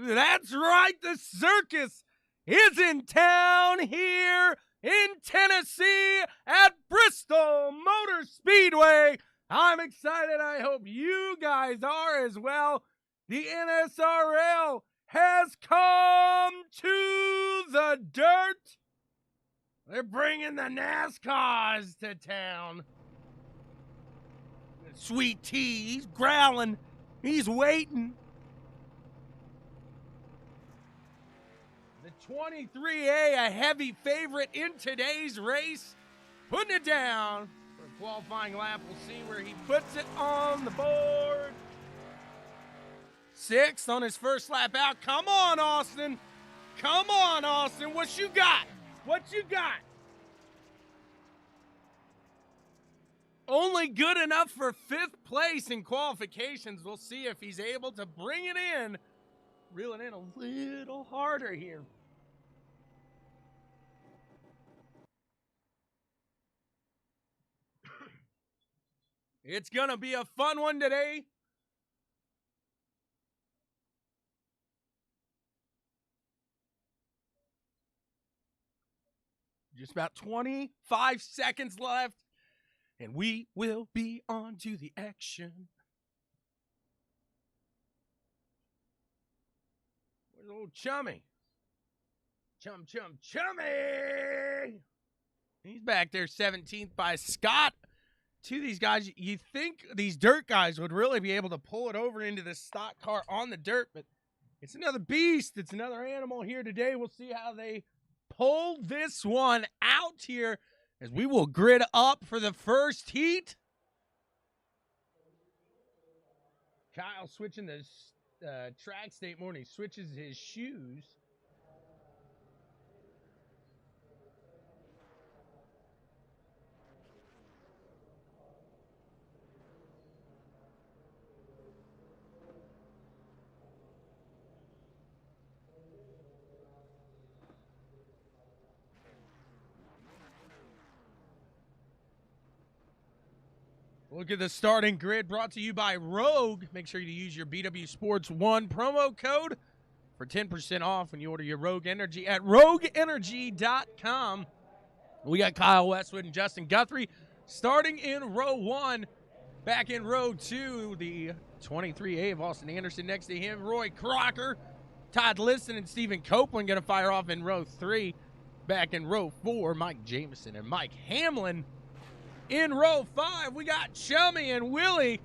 That's right, the circus is in town here in Tennessee at Bristol Motor Speedway. I'm excited. I hope you guys are as well. The NSRL has come to the dirt. They're bringing the NASCARs to town. Sweet Tea, he's growling. He's waiting. The 23A, a heavy favorite in today's race, putting it down for a qualifying lap. We'll see where he puts it on the board. Sixth on his first lap out. Come on, Austin. Come on, Austin. What you got? What you got? Only good enough for fifth place in qualifications. We'll see if he's able to bring it in. Reeling in a little harder here. It's going to be a fun one today. Just about 25 seconds left. And we will be on to the action. Where's old Chummy? Chummy! He's back there 17th by Scott. Two of these guys, you think these dirt guys would really be able to pull it over into the stock car on the dirt, but it's another beast. It's another animal here today. We'll see how they pull this one out here as we will grid up for the first heat. Kyle switching the track state more, and he switches his shoes. Look at the starting grid brought to you by Rogue. Make sure you use your BW Sports 1 promo code for 10% off when you order your Rogue Energy at rogueenergy.com. We got Kyle Westwood and Justin Guthrie starting in row 1. Back in row 2, the 23A of Austin Anderson. Next to him, Roy Crocker, Todd Liston, and Stephen Copeland going to fire off in row 3. Back in row 4, Mike Jameson and Mike Hamlin. In row 5, we got Chummy and Willie.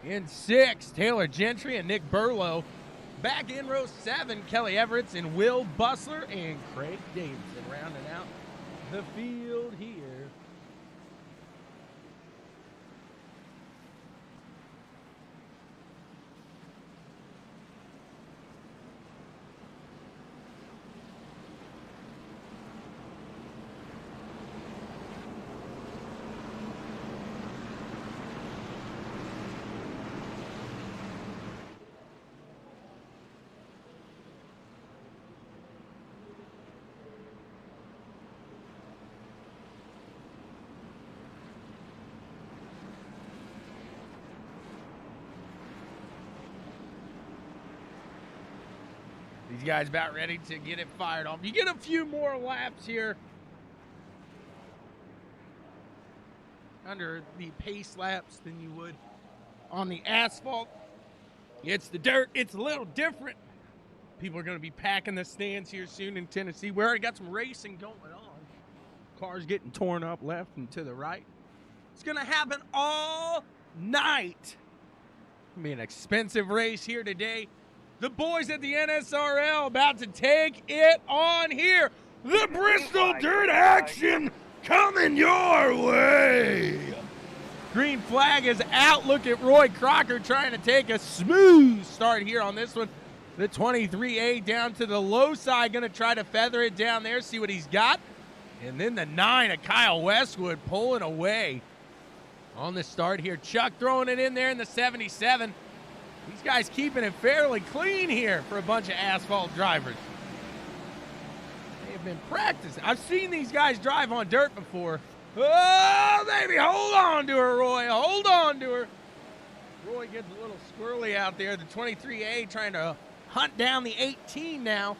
In 6, Taylor Gentry and Nick Burlow. Back in row 7, Kelly Everetts and Will Bustler and Craig Davidson rounding out the field here. These guys about ready to get it fired off. You get a few more laps here under the pace laps than you would on the asphalt. It's the dirt. It's a little different. People are going to be packing the stands here soon in Tennessee. We already got some racing going on. Cars getting torn up left and to the right. It's going to happen all night. It's going to be an expensive race here today. The boys at the NSRL about to take it on here. The Bristol Dirt action coming your way. Green flag is out. Look at Roy Crocker trying to take a smooth start here on this one. The 23A down to the low side, going to try to feather it down there, see what he's got. And then the 9 of Kyle Westwood pulling away on the start here. Chuck throwing it in there in the 77. These guys keeping it fairly clean here for a bunch of asphalt drivers. They have been practicing. I've seen these guys drive on dirt before. Oh, baby, hold on to her, Roy. Hold on to her. it gets a little squirrely out there. The 23A trying to hunt down the 18 now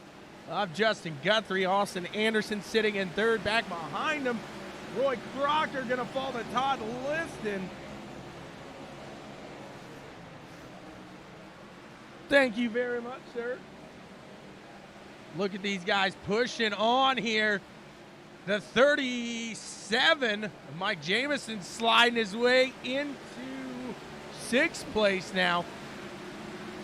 of Justin Guthrie. Austin Anderson sitting in third. Back behind him, Roy Crocker going to fall to Todd Liston. Thank you very much, sir. Look at these guys pushing on here. The 37, Mike Jamison, sliding his way into 6th place now.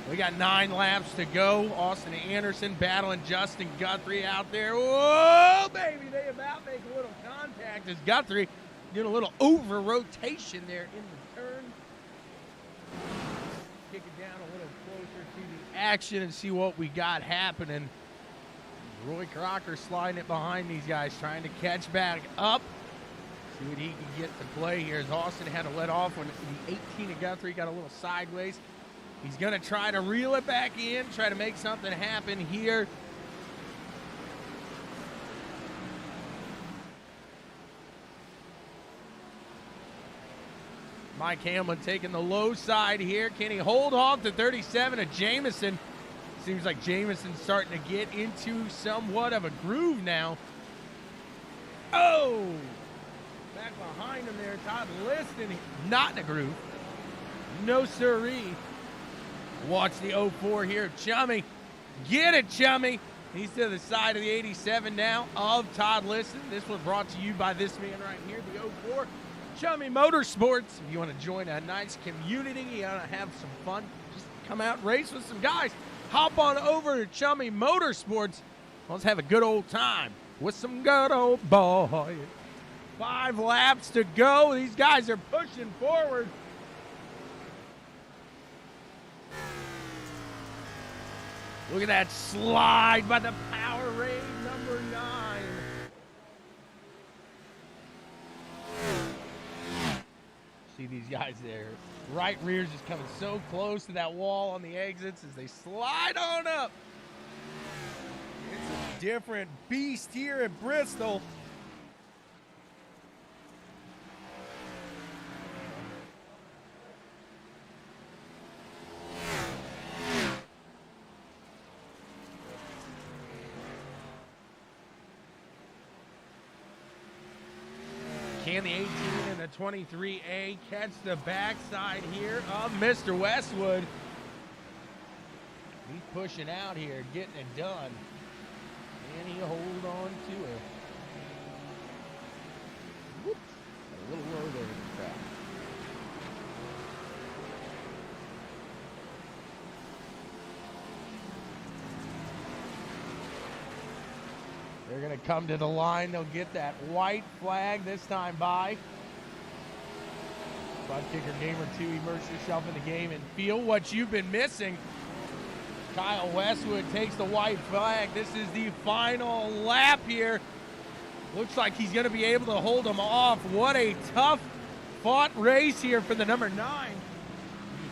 We got 9 laps to go. Austin Anderson battling Justin Guthrie out there. Whoa, baby, they about make a little contact as Guthrie doing a little over-rotation there in the turn. Kick it down a little closer to the action and see what we got happening. Roy Crocker sliding it behind these guys, trying to catch back up. See what he can get to play here as Austin had to let off when the 18 of Guthrie got a little sideways. He's going to try to reel it back in, try to make something happen here. Mike Hamlin taking the low side here. Can he hold off the 37 of Jamison? Seems like Jamison's starting to get into somewhat of a groove now. Oh! Back behind him there, Todd Liston, not in a groove. No siree. Watch the 04 here, Chummy. Get it, Chummy. He's to the side of the 87 now of Todd Liston. This one brought to you by this man right here, the 04. Chummy Motorsports. If you want to join a nice community, you want to have some fun, just come out and race with some guys. Hop on over to Chummy Motorsports. Let's have a good old time with some good old boys. 5 laps to go. These guys are pushing forward. Look at that slide by the Powerade number 9. See these guys there. Right rear's just coming so close to that wall on the exits as they slide on up. It's a different beast here at Bristol. Can the 18 and the 23A catch the backside here of Mr. Westwood? He's pushing out here, getting it done. Can he hold on to it? Whoops. A little low there in the track. They're going to come to the line. They'll get that white flag this time by. Butt Kicker Gamer 2, immerse yourself in the game and feel what you've been missing. Kyle Westwood takes the white flag. This is the final lap here. Looks like he's going to be able to hold him off. What a tough fought race here for the number 9.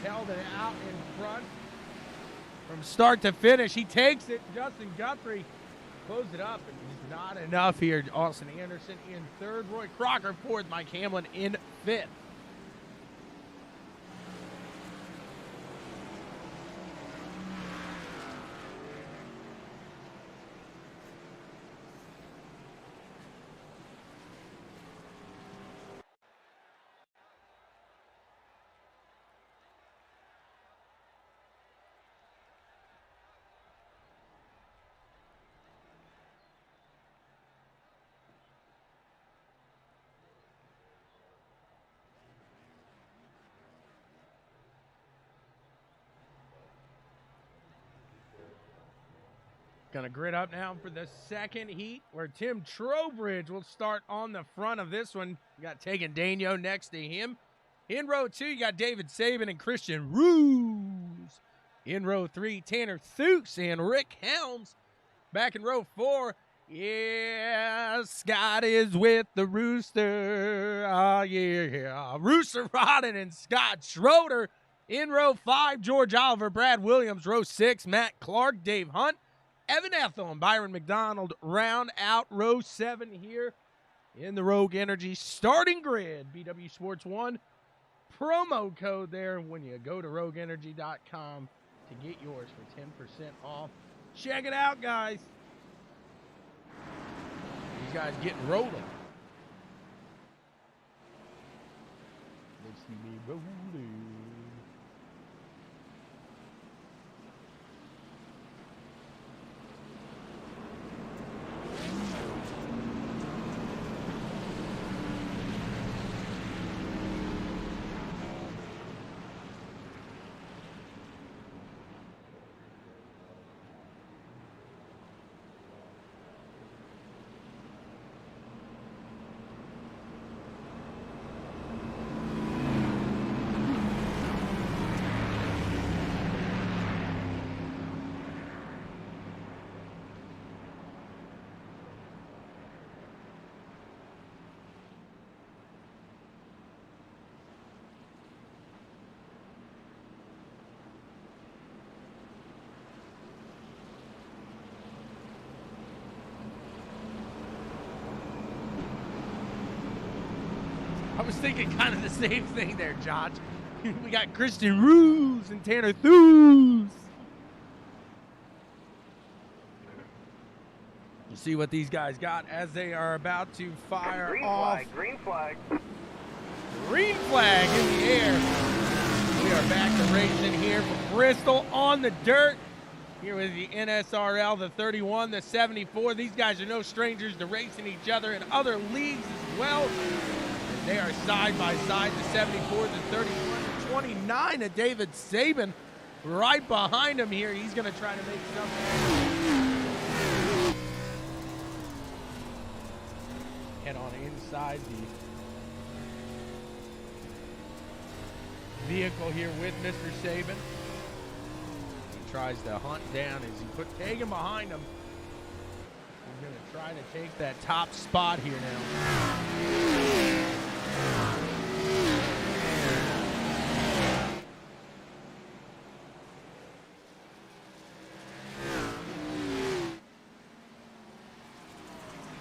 He held it out in front from start to finish. He takes it. Justin Guthrie closed it up. And not enough here. Austin Anderson in 3rd. Roy Crocker 4th. Mike Hamlin in 5th. Going to grid up now for the second heat where Tim Trowbridge will start on the front of this one. You got Tegan Daigneault next to him. In row 2, you got David Saban and Christian Ruse. In row 3, Tanner Thukes and Rick Helms. Back in row 4, yeah, Scott is with the Rooster. Yeah, Rooster Rodden and Scott Schroeder. In row 5, George Oliver, Brad Williams. Row 6, Matt Clark, Dave Hunt. Evan Ethel and Byron McDonald round out row 7 here in the Rogue Energy starting grid. BW Sports 1 promo code there when you go to rogueenergy.com to get yours for 10% off. Check it out, guys. These guys getting rolling. Let's see me rolling. I was thinking kind of the same thing there, Josh. We got Christian Roos and Tanner Theus. We'll see what these guys got as they are about to fire off. Green flag. Green flag in the air. We are back to racing here from Bristol on the dirt. Here with the NSRL, the 31, the 74. These guys are no strangers to racing each other in other leagues as well. They are side by side, the 74, the 31, the 29 of David Saban right behind him here. He's going to try to make something. Head on inside the vehicle here with Mr. Saban. He tries to hunt down as he put Tegan behind him. He's going to try to take that top spot here now.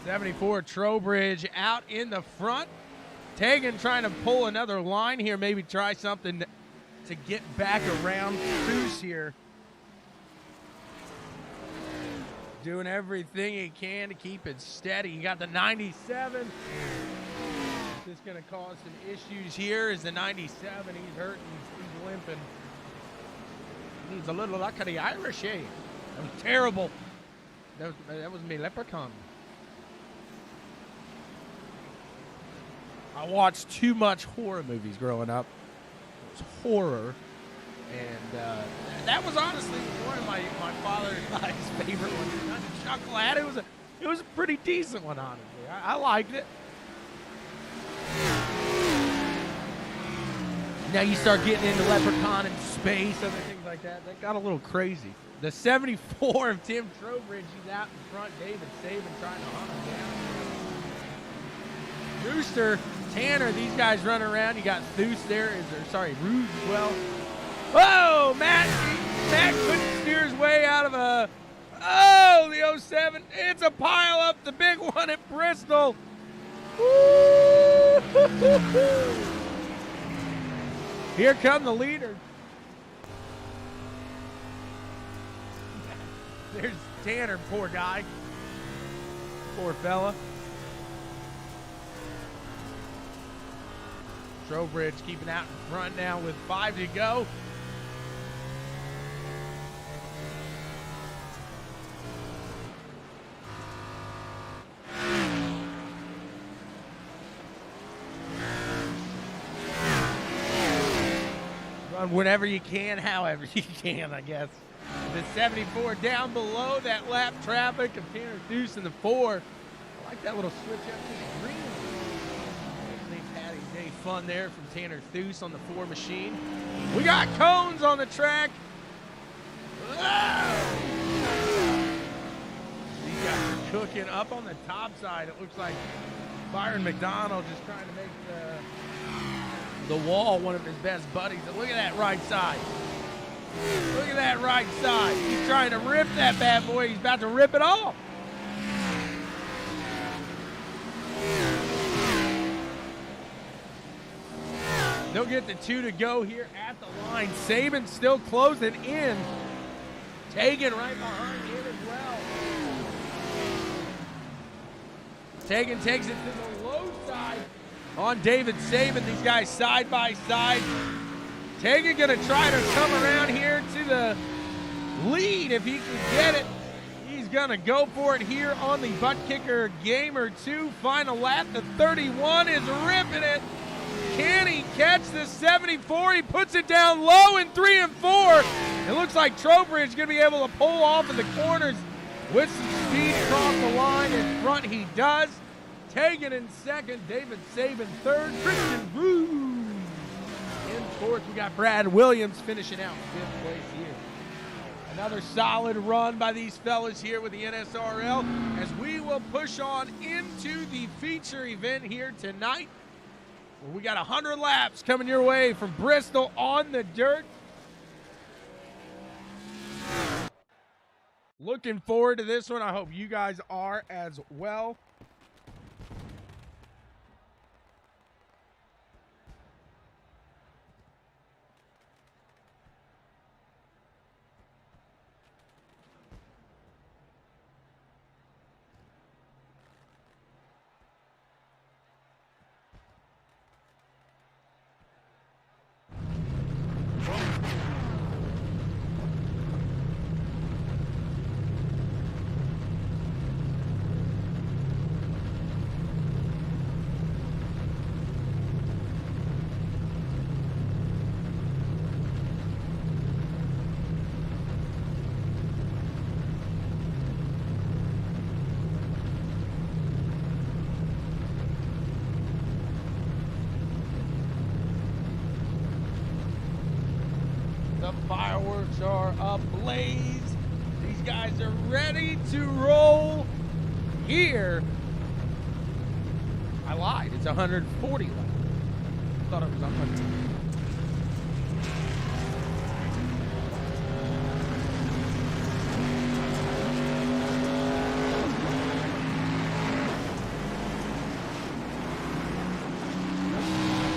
'74 Trowbridge out in the front. Tegan trying to pull another line here, maybe try something to get back around Cruz here. Doing everything he can to keep it steady. You got the 97. This is going to cause some issues here. Is the 97. He's hurting. He's limping. He needs a little luck of the Irish, eh? That was terrible. That was me, Leprechaun. I watched too much horror movies growing up. It was horror. And that was honestly one of my father and I's favorite ones. Not to chuckle at it. It was a pretty decent one, honestly. I liked it. Now you start getting into Leprechaun and space, other things like that. That got a little crazy. The 74 of Tim Trowbridge, he's out in front. David Saban trying to hunt him down. Rooster, Tanner, these guys running around. You got Theus there. Rouge as well. Whoa, Matt couldn't steer his way out of the 07. It's a pile up, the big one at Bristol. Woo! Here come the leader. There's Tanner, poor guy. Poor fella. Trowbridge keeping out in front now with 5 to go. Run whenever you can, however you can, I guess. The 74 down below that lap traffic of Tanner Theus in the 4. I like that little switch up to the green. Day fun there from Tanner Theus on the 4 machine. We got cones on the track. Whoa! These guys are cooking up on the top side. It looks like Byron McDonald just trying to make the wall one of his best buddies. Look at that right side. Look at that right side. He's trying to rip that bad boy. He's about to rip it off. They'll get the 2 to go here at the line. Saban still closing in. Tegan right behind him as well. Tegan takes it to the low side on David Saban. These guys side by side. Tegan going to try to come around here to the lead if he can get it. He's going to go for it here on the butt kicker Gamer 2 final lap. The 31 is ripping it. Can he catch the 74? He puts it down low in 3 and 4. It looks like Trowbridge is going to be able to pull off in the corners with some speed across the line. In front he does. Tegan in second, David Saban third, Christian Bruce in fourth. We got Brad Williams finishing out fifth place here. Another solid run by these fellas here with the NSRL as we will push on into the feature event here tonight. We got 100 laps coming your way from Bristol on the dirt. Looking forward to this one. I hope you guys are as well. The fireworks are ablaze. These guys are ready to roll here. I lied. It's 140 laps. I thought it was 100.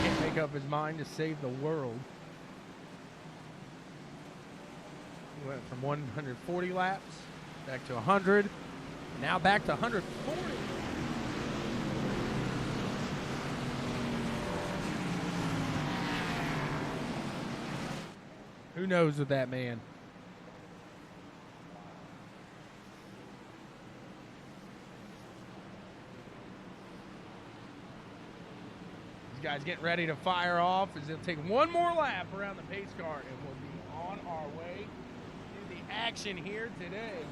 Can't make up his mind to save the world. Went from 140 laps back to 100, now back to 140. Who knows with that man? These guys getting ready to fire off as they'll take one more lap around the pace car and we'll be on our way. Action here today.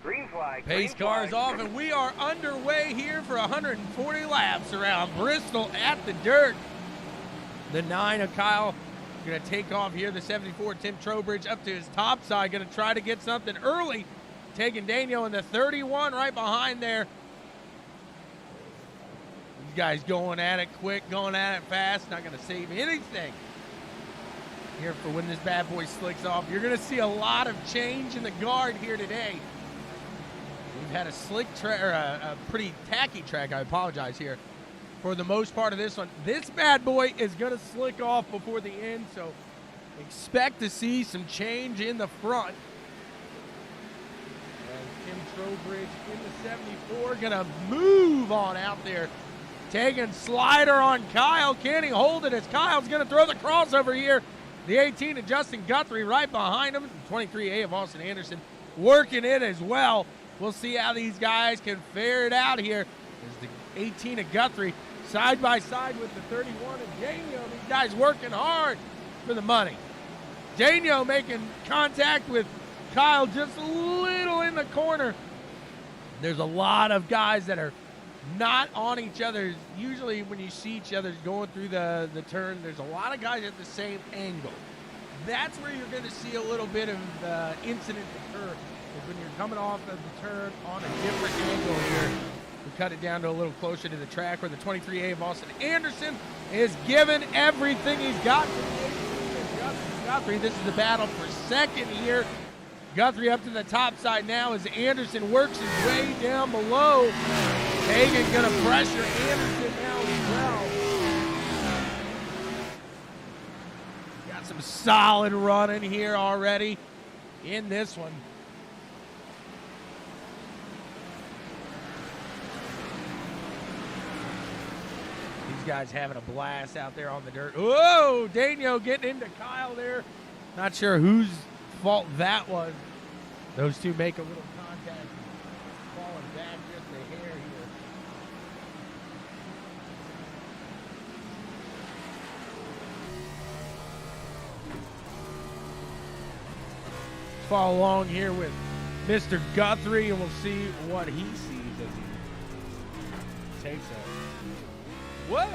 Green flag. Pace car is off, and we are underway here for 140 laps around Bristol at the dirt. The 9 of Kyle going to take off here. The 74, Tim Trowbridge, up to his top side, going to try to get something early. Taking Daniel in the 31 right behind there. These guys going at it quick, going at it fast, not going to save anything here for when this bad boy slicks off. You're going to see a lot of change in the guard here today. We've had a slick track, or a pretty tacky track, I apologize here, for the most part of this one. This bad boy is going to slick off before the end, so expect to see some change in the front. And Tim Trowbridge in the 74, going to move on out there. Taking slider on Kyle. Can he hold it as Kyle's going to throw the crossover here? The 18 of Justin Guthrie right behind him. The 23A of Austin Anderson working it as well. We'll see how these guys can fare it out here. There's the 18 of Guthrie side by side with the 31 of Daniel. These guys working hard for the money. Daniel making contact with Kyle just a little in the corner. There's a lot of guys that are not on each other. Usually when you see each other going through the turn, there's a lot of guys at the same angle. That's where you're going to see a little bit of incident occur, is when you're coming off of the turn on a different angle here. We cut it down to a little closer to the track where the 23A of Austin Anderson is giving everything he's got. Guthrie, this is the battle for second here. Guthrie up to the top side now as Anderson works his way down below. Hagan going to pressure Anderson now as well. Got some solid running here already in this one. These guys having a blast out there on the dirt. Whoa, Daniel getting into Kyle there. Not sure whose fault that was. Those two make a little contact, falling back just a hair here. Follow along here with Mr. Guthrie, and we'll see what he sees as he takes a whoa.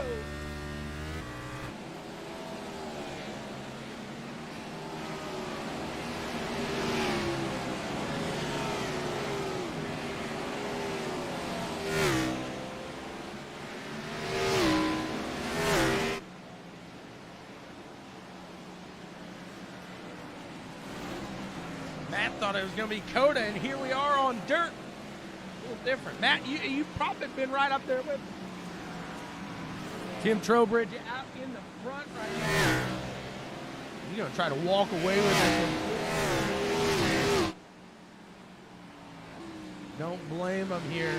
Matt thought it was going to be Coda, and here we are on dirt. A little different. Matt, you've probably been right up there with him. Tim Trowbridge out in the front right now. He's going to try to walk away with this one. Don't blame him here.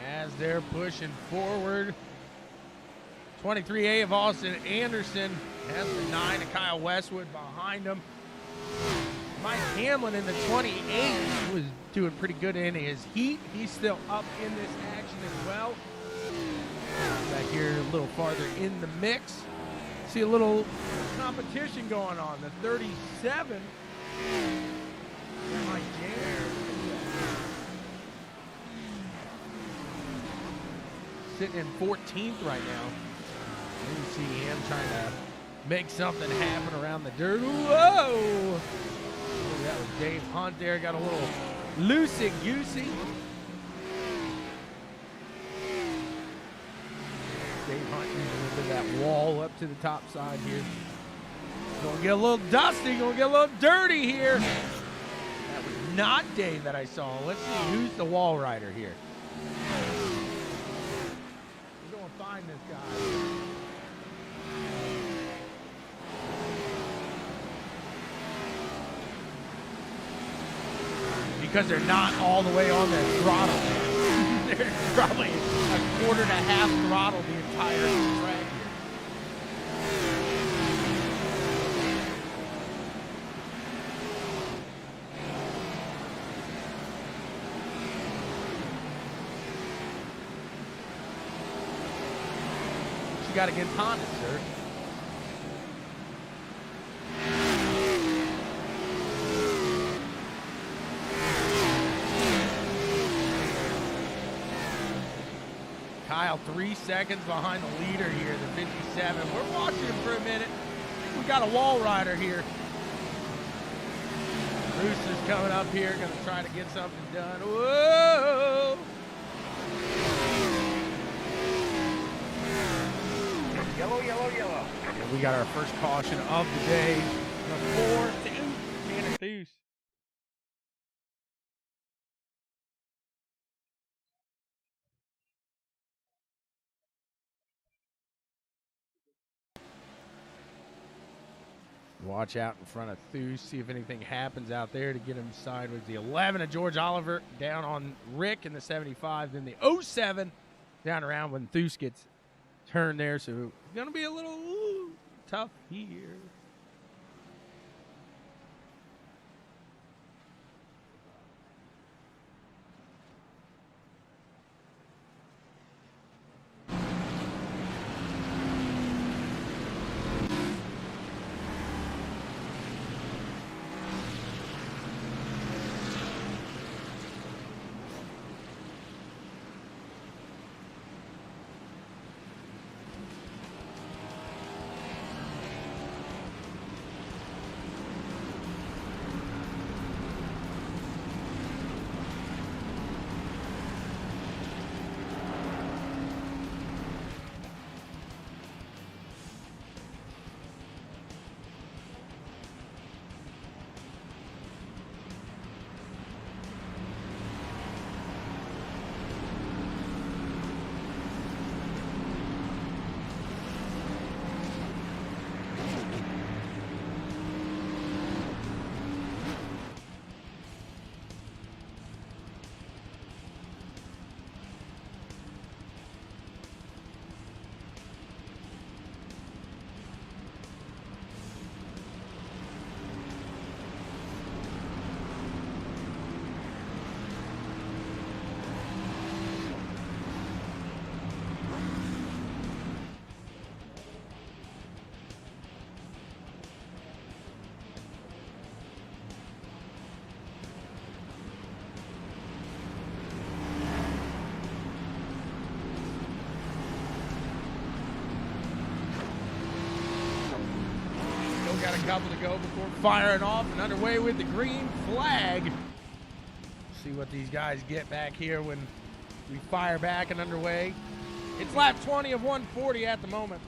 As they're pushing forward. 23A of Austin Anderson has the 9 of Kyle Westwood behind him. Mike Hamlin in the 28 was doing pretty good in his heat. He's still up in this action as well. Back here a little farther in the mix. See a little competition going on. The 37. Mike Janner. Sitting in 14th right now. You see him trying to make something happen around the dirt. Whoa! That was Dave Hunt there. Got a little loosey-goosey. Dave Hunt using a little bit of that wall up to the top side here. Gonna get a little dusty. Gonna get a little dirty here. That was not Dave that I saw. Let's see who's the wall rider here. We're gonna find this guy. Because they're not all the way on their throttle. They're probably a quarter to half throttle the entire track here. What you got against Honda, sir? Kyle 3 seconds behind the leader here, the 57. We're watching him for a minute. We got a wall rider here. Brewster's coming up here, going to try to get something done. Whoa! Yellow, yellow, yellow. And we got our first caution of the day. The 4-2 Tanner Theus. Watch out in front of Theus, see if anything happens out there to get him sideways. The 11 of George Oliver down on Rick in the 75. Then the 07 down around when Theus gets turned there. So it's going to be a little tough here. couple to go before firing off and underway with the green flag. See what these guys get back here when we fire back and underway. It's lap 20 of 140 at the moment.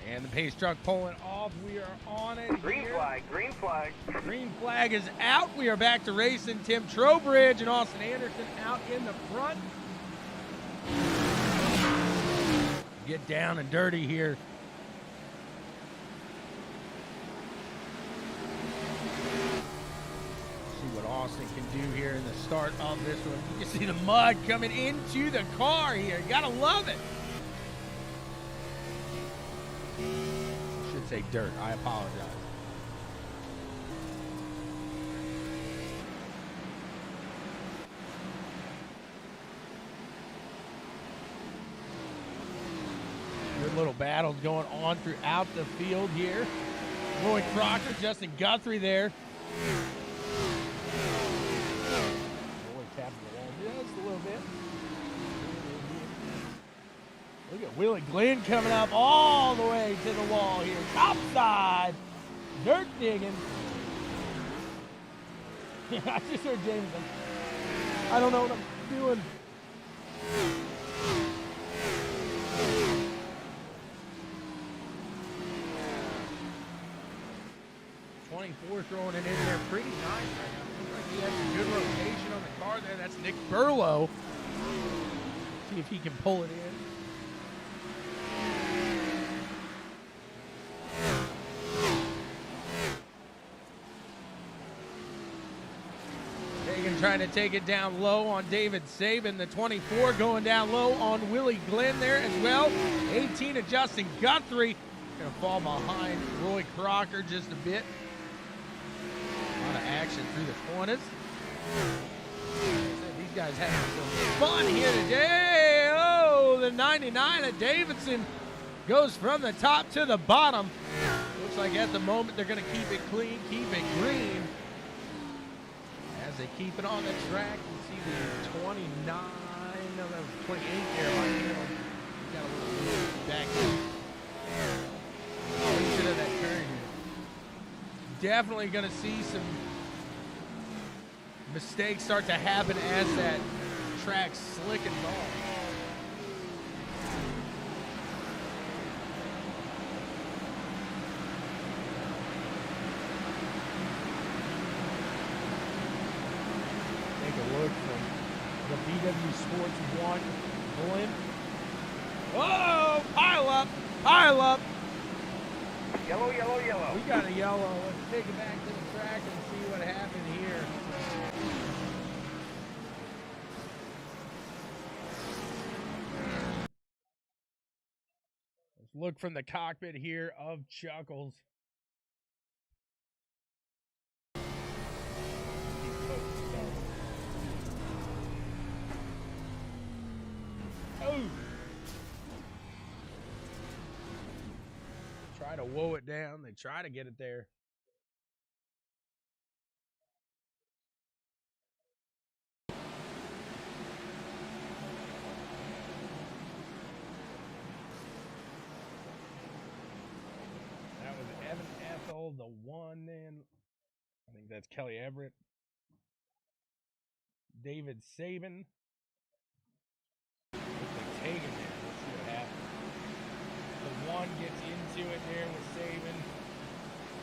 And the pace truck pulling off. We are on it. Green flag, green flag. Green flag is out. We are back to racing. Tim Trowbridge and Austin Anderson out in the front. Get down and dirty here. See what Austin can do here in the start of this one. You can see the mud coming into the car here. You gotta love it. Should say dirt. I apologize. Good little battles going on throughout the field here. Roy Crocker, Justin Guthrie there. Roy tapping the wall just a little bit. Look at Willie Glenn coming up all the way to the wall here. Top side. Dirt digging. I just heard Jameson. I don't know what I'm doing. 24 throwing it in there pretty nice right now. Looks like he has a good rotation on the car there. That's Nick Burlow. See if he can pull it in. Trying to take it down low on David Saban. The 24 going down low on Willie Glenn there as well. 18 of Justin Guthrie. Going to fall behind Roy Crocker just a bit. A lot of action through the corners. These guys having some fun here today. Oh, the 99 of Davidson goes from the top to the bottom. Looks like at the moment they're going to keep it clean, keep it green. As they keep it on the track, you see the 29, no, that was 28 there. He got a little back in. Oh, he should have that turn here. Definitely going to see some mistakes start to happen as that track slickens off. Look from the BW Sports 1 blimp. Whoa! Pile up! Pile up! Yellow, yellow, yellow. We got a yellow. Let's take it back to the track and see what happened here. Let's look from the cockpit here of Chuckles. Try to woe it down. They try to get it there. That was Evan Ethel, the one then. I think that's Kelly Everett. David Saban. Looks like Tagan there. Let's see what happens. The one gets into it there with Saban.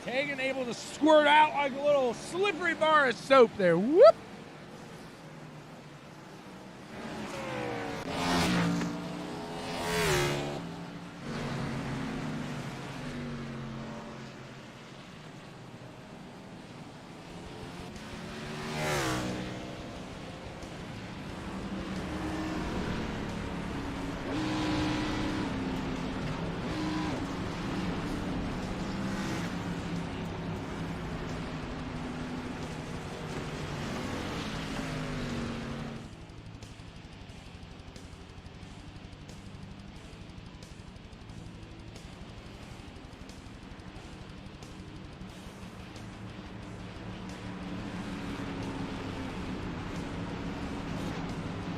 Tegan able to squirt out like a little slippery bar of soap there. Whoop!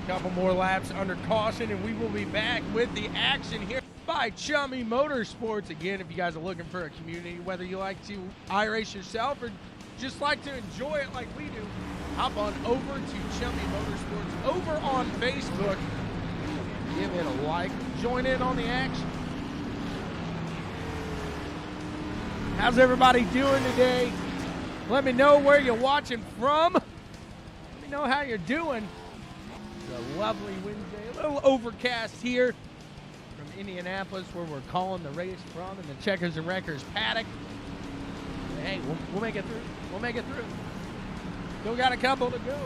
Couple more laps under caution, and we will be back with the action here by Chummy Motorsports. Again, if you guys are looking for a community, whether you like to iRace yourself or just like to enjoy it like we do, hop on over to Chummy Motorsports over on Facebook. Give it a like. Join in on the action. How's everybody doing today? Let me know where you're watching from. Let me know how you're doing. It's a lovely Wednesday, a little overcast here from Indianapolis, where we're calling the race from, in the Checkers and Wreckers paddock. Hey, we'll make it through. We'll make it through. Still got a couple to go.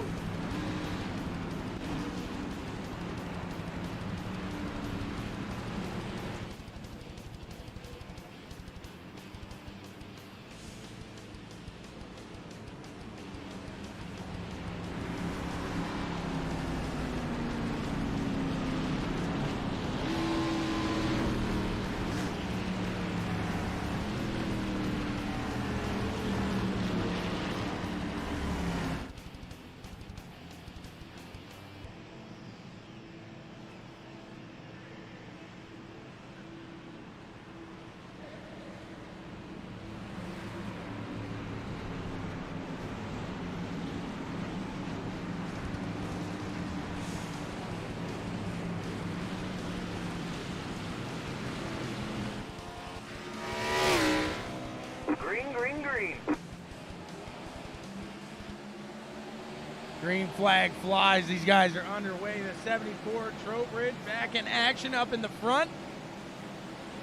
Green flag flies. These guys are underway. The 74 Trowbridge back in action up in the front.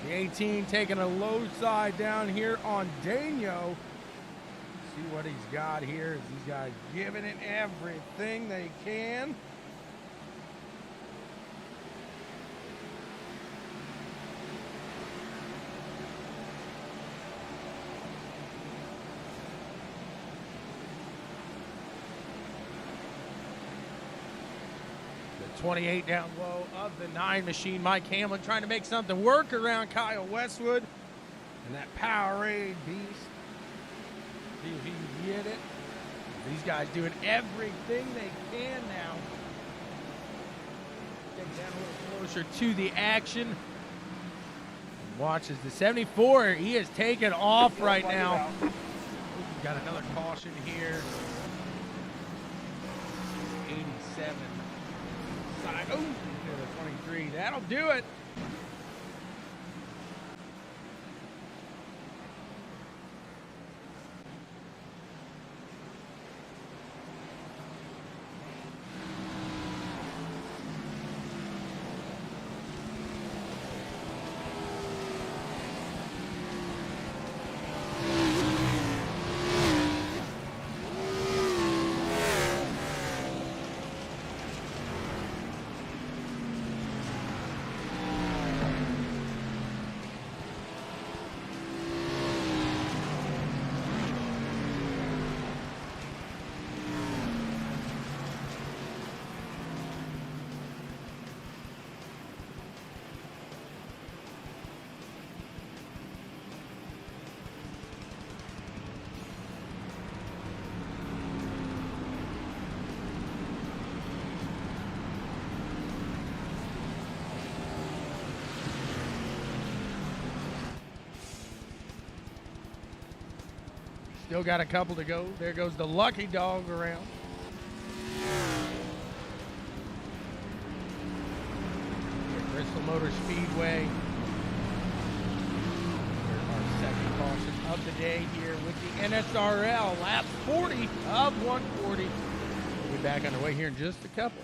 The 18 taking a low side down here on Daniel. See what he's got here. These guys giving it everything they can. The 28 down low of the 9 machine. Mike Hamlin trying to make something work around Kyle Westwood. And that Powerade beast. See if he can get it. These guys doing everything they can now. Get down a little closer to the action. Watches the 74. He is taking off right now. Got another caution here. 87. Side. Oh, the 23. That'll do it. Still got a couple to go. There goes the lucky dog around. Bristol Motor Speedway. of the day here with the NSRL, lap 40 of 140. We'll be back underway here in just a couple.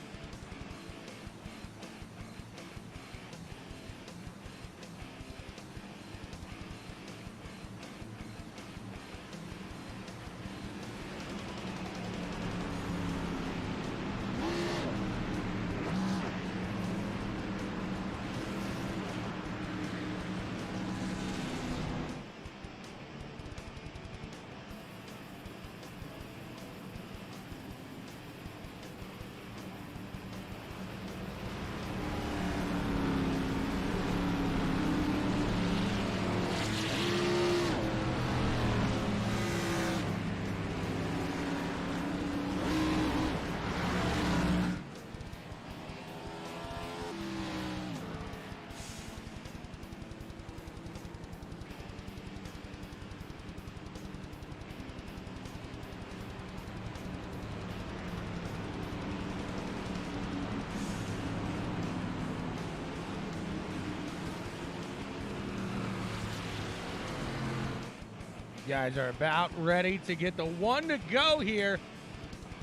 Guys are about ready to get the one to go here.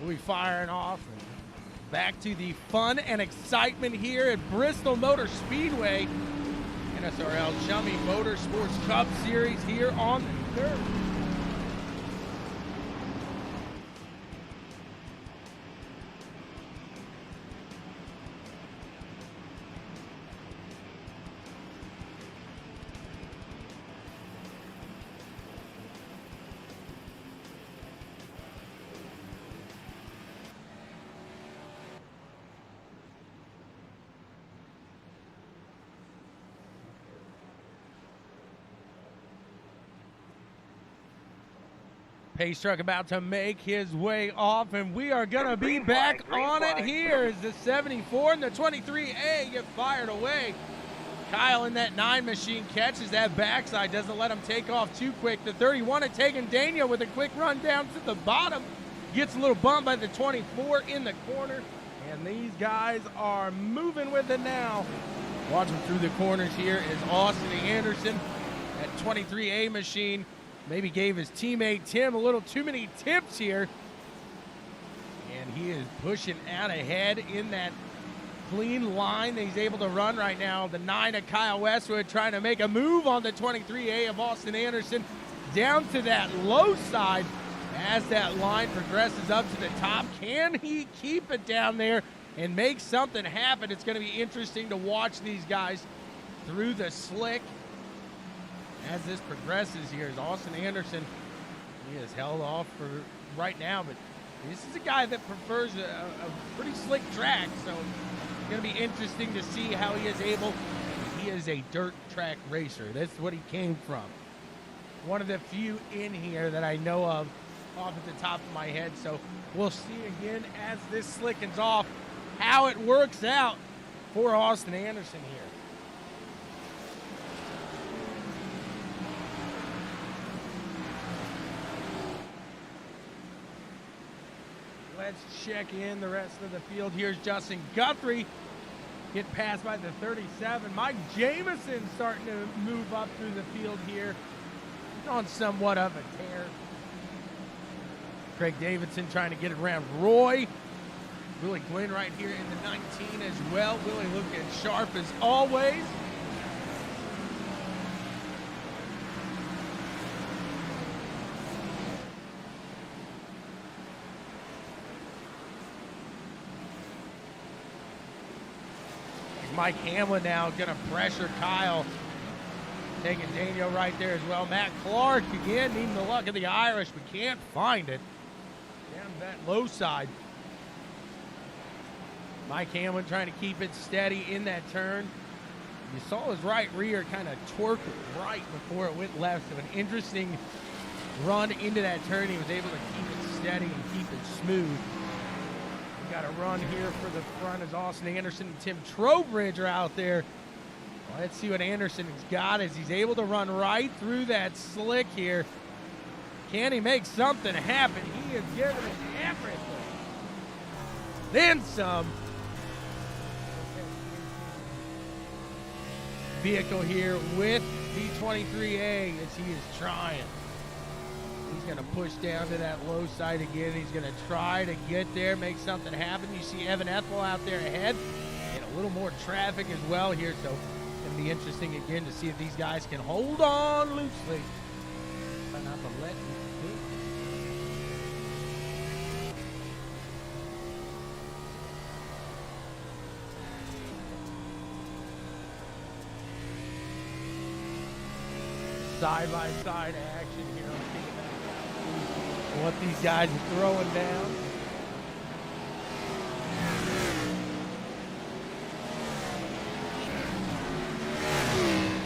We'll be firing off and back to the fun and excitement here at Bristol Motor Speedway. NSRL Chummy Motorsports Cup Series here on the 3rd. Pace truck about to make his way off, and we are going to be back on it here as the 74 and the 23A get fired away. Kyle in that 9 machine catches that backside, doesn't let him take off too quick. The 31 is taking Daniel with a quick run down to the bottom. Gets a little bump by the 24 in the corner, and these guys are moving with it now. Watching through the corners here is Austin Anderson. That 23A machine maybe gave his teammate Tim a little too many tips here. And he is pushing out ahead in that clean line that he's able to run right now. The 9 of Kyle Westwood trying to make a move on the 23A of Austin Anderson down to that low side as that line progresses up to the top. Can he keep it down there and make something happen? It's going to be interesting to watch these guys through the slick as this progresses here. Is Austin Anderson, he is held off for right now, but this is a guy that prefers a pretty slick track, so it's going to be interesting to see how he is able. He is a dirt track racer. That's what he came from. One of the few in here that I know of off at the top of my head, so we'll see again as this slickens off how it works out for Austin Anderson here. Let's check in the rest of the field. Here's Justin Guthrie. Get passed by the 37. Mike Jameson starting to move up through the field here. He's on somewhat of a tear. Craig Davidson trying to get it around Roy. Willie Gwynn right here in the 19 as well. Willie looking sharp as always. Mike Hamlin now going to pressure Kyle. Taking Daniel right there as well. Matt Clark again needing the luck of the Irish, but can't find it. Down that low side. Mike Hamlin trying to keep it steady in that turn. You saw his right rear kind of twerk right before it went left. So an interesting run into that turn. He was able to keep it steady and keep it smooth. Got a run here for the front as Austin Anderson and Tim Trowbridge are out there. Well, let's see what Anderson has got as he's able to run right through that slick here. Can he make something happen? He is giving it everything. Then some. Vehicle here with the 23A as he is trying. going to push down to that low side again. He's going to try to get there, make something happen. You see Evan Ethel out there ahead, and a little more traffic as well here. So it's going to be interesting again to see if these guys can hold on loosely. Try not to let them do it. Side-by-side action here. What these guys are throwing down.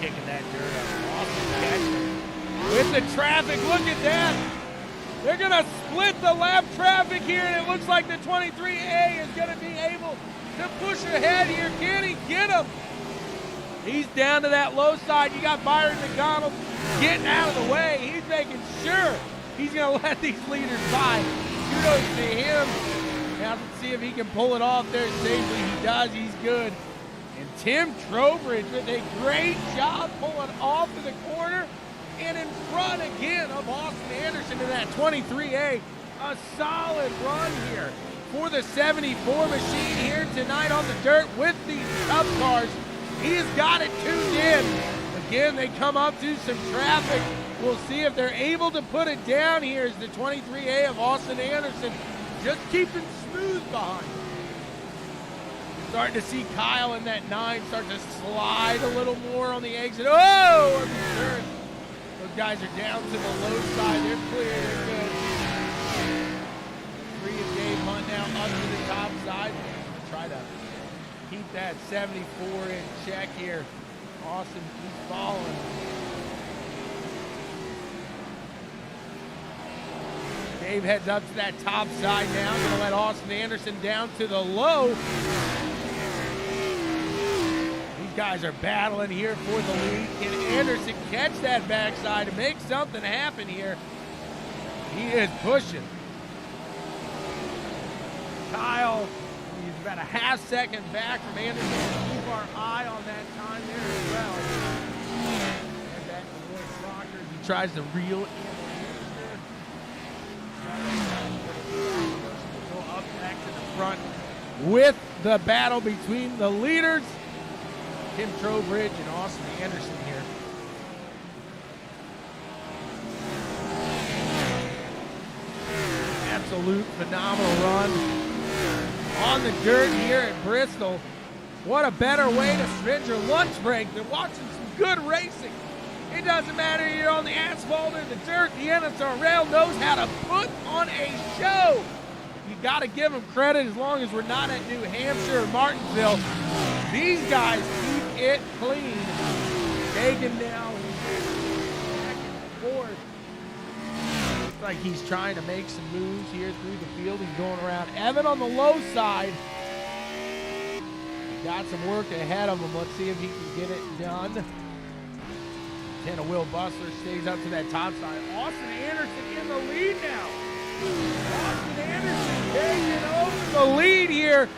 Kicking that dirt up. Awesome catch. With the traffic, look at that. They're going to split the lap traffic here, and it looks like the 23A is going to be able to push ahead here. Can he get him? He's down to that low side. You got Byron McDonald getting out of the way. He's making sure he's going to let these leaders by. Kudos to him. Now let's see if he can pull it off there safely. He does. He's good. And Tim Trowbridge with a great job pulling off to the corner and in front again of Austin Anderson in that 23A. A solid run here for the 74 machine here tonight on the dirt with these Cup cars. He has got it tuned in. Again, they come up to some traffic. We'll see if they're able to put it down here as the 23A of Austin Anderson just keeping smooth behind. Starting to see Kyle in that 9 start to slide a little more on the exit. Oh, on the turn. Those guys are down to the low side. They're clear. They're good. Free of Dave Hunt now up to the top side. Try to keep that 74 in check here. Austin keeps following. Dave heads up to that top side now. Gonna let Austin Anderson down to the low. These guys are battling here for the lead. Can Anderson catch that backside and make something happen here? He is pushing. Kyle, he's about a half second back from Anderson. Keep our eye on that time there as well. And back to Roy Crocker. He tries to reel in Anderson. Go up back to the front with the battle between the leaders, Tim Trowbridge and Austin Anderson here. Absolute phenomenal run on the dirt here at Bristol. What a better way to spend your lunch break than watching some good racing. It doesn't matter you're on the asphalt or the dirt, the NSRL knows how to put on a show. You got to give them credit as long as we're not at New Hampshire or Martinsville. These guys keep it clean. Dagan now back and forth. Looks like he's trying to make some moves here through the field. He's going around Evan on the low side. Got some work ahead of him. Let's see if he can get it done. Lieutenant Will Bustler stays up to that top side. Austin Anderson in the lead now. Austin Anderson taking over the lead here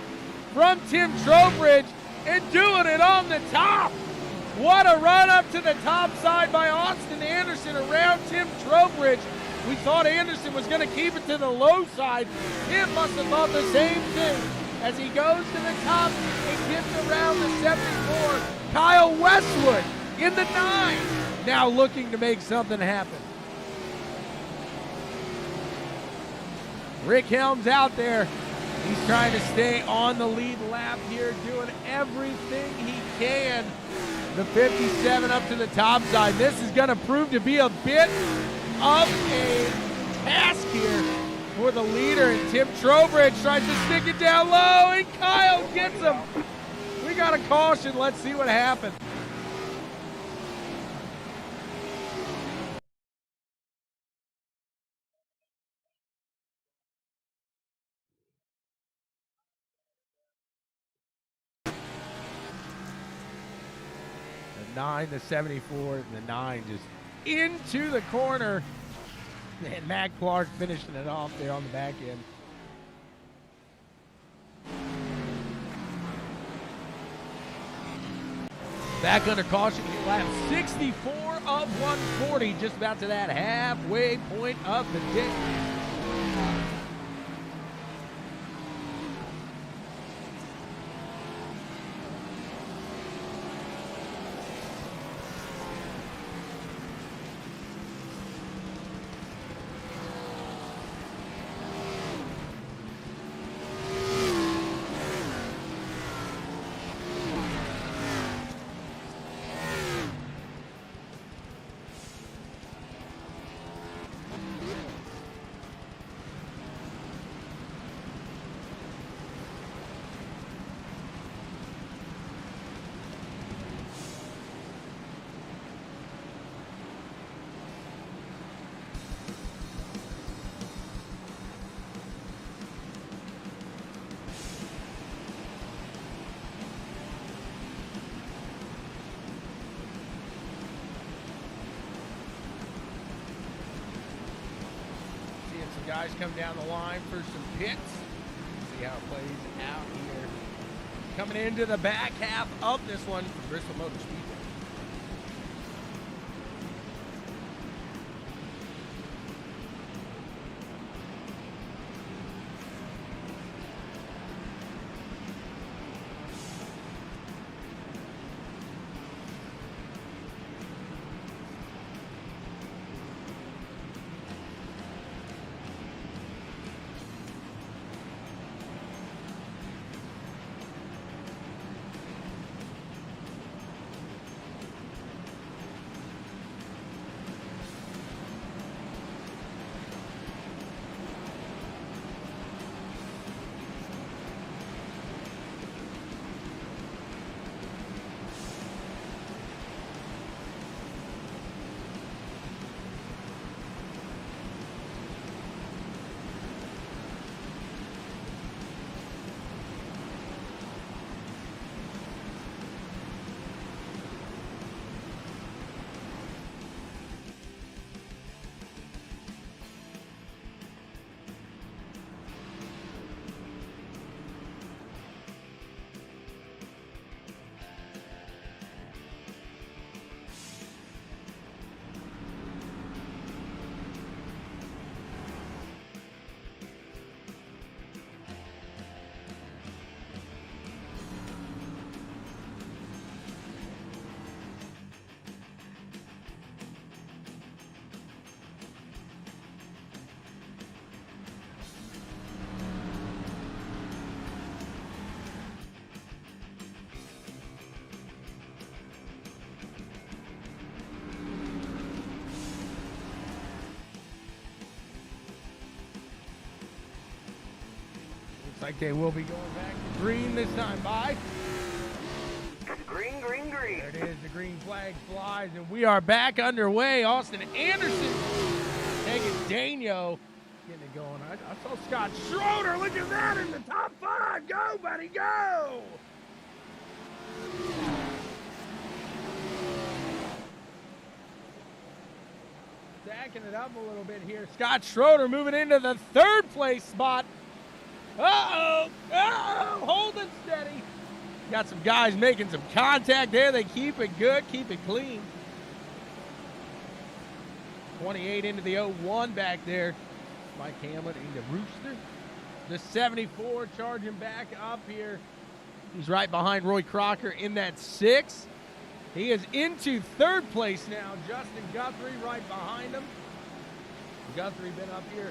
from Tim Trowbridge and doing it on the top. What a run up to the top side by Austin Anderson around Tim Trowbridge. We thought Anderson was going to keep it to the low side. Tim must have thought the same thing as he goes to the top and gets around the 74. Kyle Westwood in the 9. Now looking to make something happen. Rick Helms out there. He's trying to stay on the lead lap here, doing everything he can. The 57 up to the top side. This is going to prove to be a bit of a task here for the leader. And Tim Trowbridge tries to stick it down low, and Kyle gets him. We got a caution. Let's see what happens. The 9, the 74, and the 9 just into the corner. And Matt Clark finishing it off there on the back end. Back under caution here, lap 64 of 140, just about to that halfway point of the day. Guys come down the line for some pits. See how it plays out here. Coming into the back half of this one from Bristol Motorsports. Like they will be going back to green this time by. Green, green, green. There it is, the green flag flies, and we are back underway. Austin Anderson taking Daniel, getting it going. I saw Scott Schroeder, look at that in the top 5. Go, buddy, go! Stacking it up a little bit here. Scott Schroeder moving into the 3rd place spot. Uh-oh! Uh-oh! Hold it steady. Got some guys making some contact there. They keep it good, keep it clean. 28 into the 01 back there. Mike Hamlin into Rooster. The 74 charging back up here. He's right behind Roy Crocker in that 6. He is into 3rd place now. Justin Guthrie right behind him. Guthrie been up here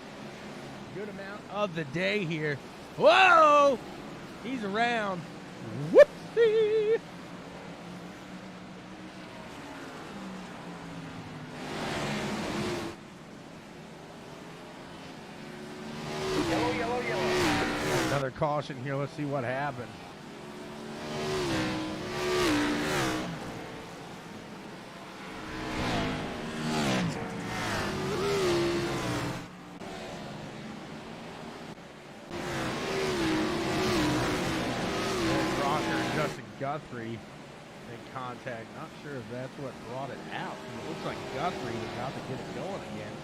good amount of the day here. Whoa! He's around. Whoopsie! Yellow, yellow, yellow. Another caution here. Let's see what happened. Guthrie in contact. Not sure if that's what brought it out. It looks like Guthrie is about to get it going again.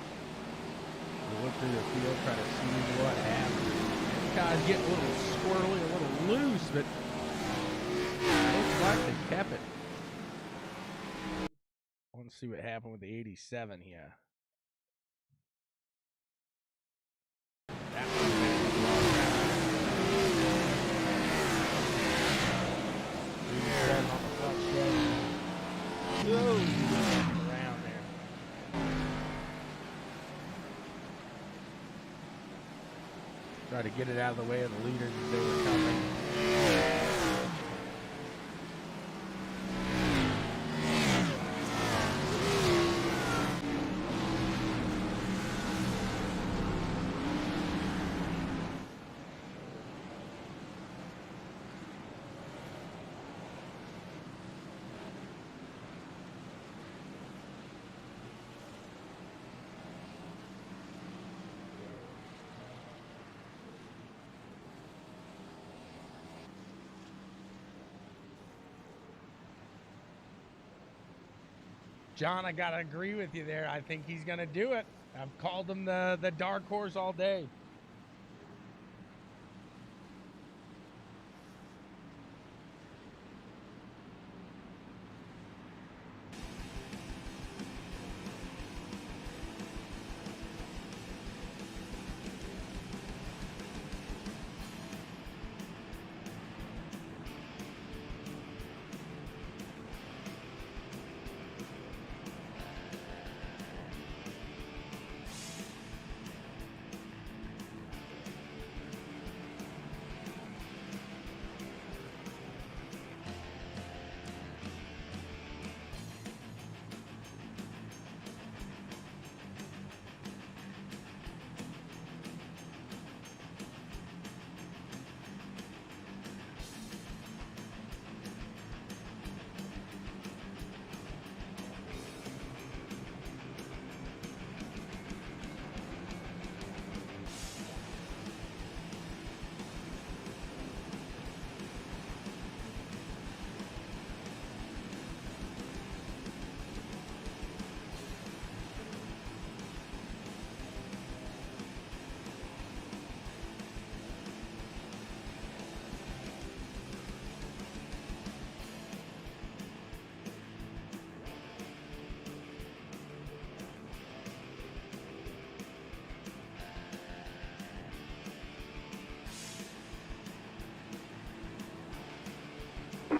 We look through the field, try to see what happened. These guys getting a little squirrely, a little loose, but it looks like they kept it. see what happened with the 87 here. That around there. Try to get it out of the way of the leaders as they were coming. John, I got to agree with you there. I think he's going to do it. I've called him the dark horse all day.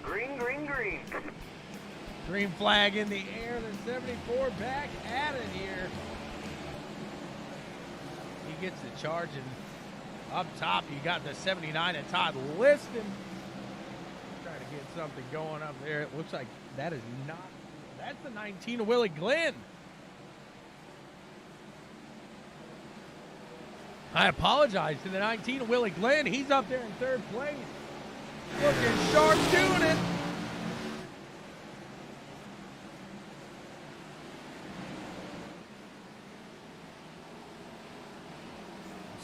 Green, green, green. Green flag in the air. The 74 back at it here. He gets the charge, and up top you got the 79 and Todd Liston. Trying to get something going up there. It looks like that is not. That's the 19 of Willie Glenn. I apologize to the 19 of Willie Glenn. He's up there in third place. Looking sharp, doing it.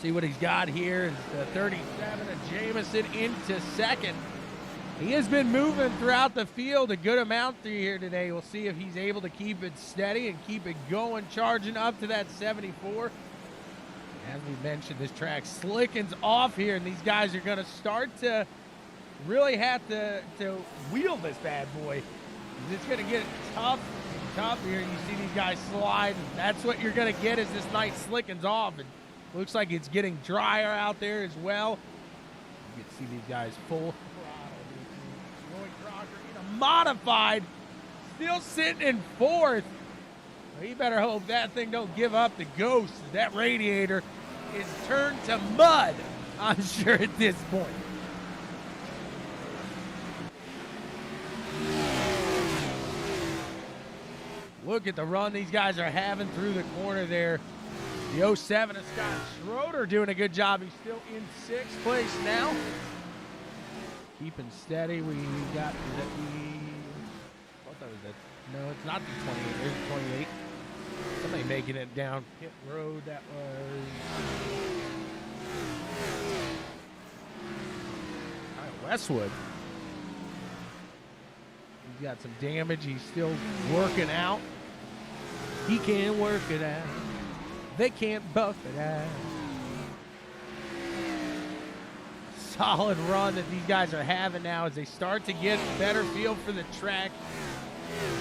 See what he's got here. Is the 37 of Jamison into second. He has been moving throughout the field a good amount through here today. We'll see if he's able to keep it steady and keep it going, charging up to that 74. As we mentioned, this track slickens off here, and these guys are going to start to really have to wheel this bad boy. It's going to get tough here. You see these guys slide. That's what you're going to get as this night slickens off. It looks like it's getting drier out there as well. You can see these guys full throttle. Roy Crocker in a modified, still sitting in fourth. Well, you better hope that thing don't give up the ghost. That radiator is turned to mud, I'm sure, at this point. Look at the run these guys are having through the corner there. The 07 of Scott Schroeder doing a good job. He's still in sixth place now. Keeping steady. We got the, I thought that was that. No, it's not the 28. There's the 28. Somebody making it down pit road. That was Westwood. He's got some damage. He's still working out. He can work it out. They can't buff it out. Solid run that these guys are having now as they start to get a better feel for the track.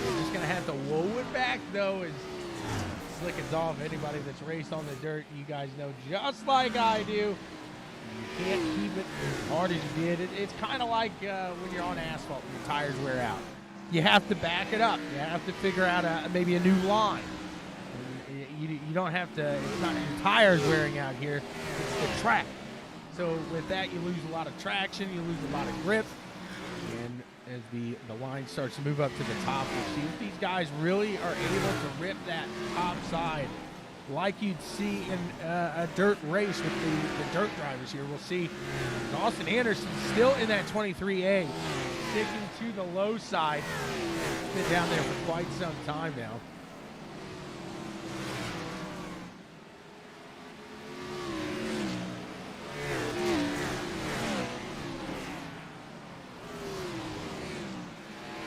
You're just going to have to woe it back, though, as Slick and Dolph, anybody that's raced on the dirt, you guys know just like I do, you can't keep it as hard as you did. It's kind of like when you're on asphalt and your tires wear out. You have to back it up. You have to figure out maybe a new line. You don't have to, it's not your tires wearing out here, it's the track. So with that, you lose a lot of traction, you lose a lot of grip. And as the line starts to move up to the top, we'll see if these guys really are able to rip that top side like you'd see in a dirt race with the dirt drivers here. We'll see Austin Anderson still in that 23A, sticking to the low side. Been down there for quite some time now.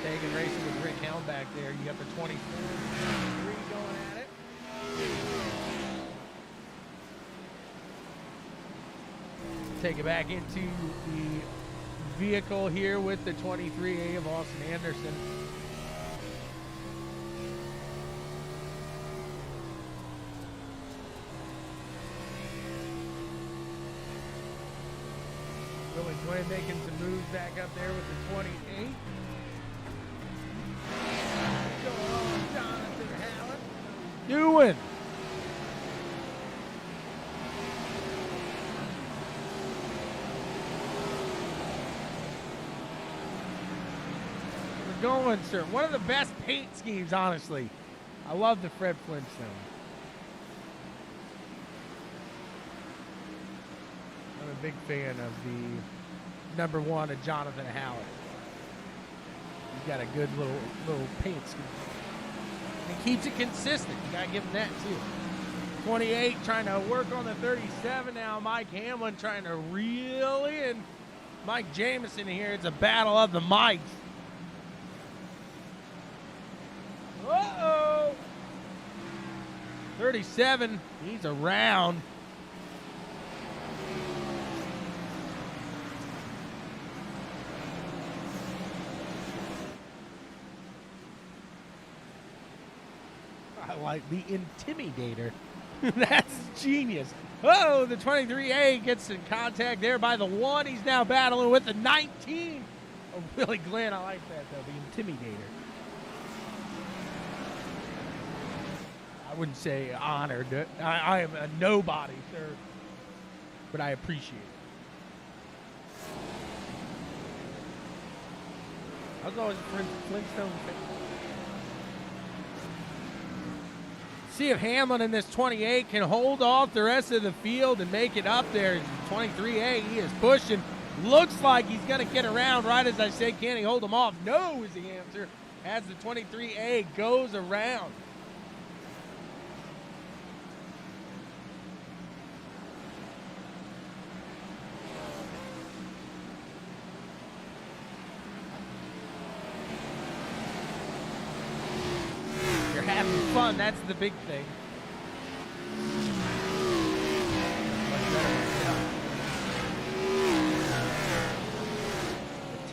Taking racing with Rick Helm back there. You got the 24-3 going at it. Take it back into the vehicle here with the 23A of Austin Anderson. Billy Gwynn making some moves back up there with the 28. Doing. We're going, sir. One of the best paint schemes, honestly. I love the Fred Flintstone. I'm a big fan of the #1 of Jonathan Howard. He's got a good little paint scheme. And keeps it consistent. You gotta give him that too. 28 trying to work on the 37 now. Mike Hamlin trying to reel in Mike Jamison here. It's a battle of the mics. Uh-oh. 37, he's around. I like the Intimidator. That's genius. Oh, the 23A gets in contact there by the 1. He's now battling with the 19. Oh, Willie Glenn, I like that, though, the Intimidator. I wouldn't say honored. I am a nobody, sir. But I appreciate it. I was always a Flintstone fan. See if Hamlin in this 28 can hold off the rest of the field and make it up there. 23A, he is pushing. Looks like he's going to get around right as I said. Can he hold him off? No is the answer as the 23A goes around. Having fun, that's the big thing.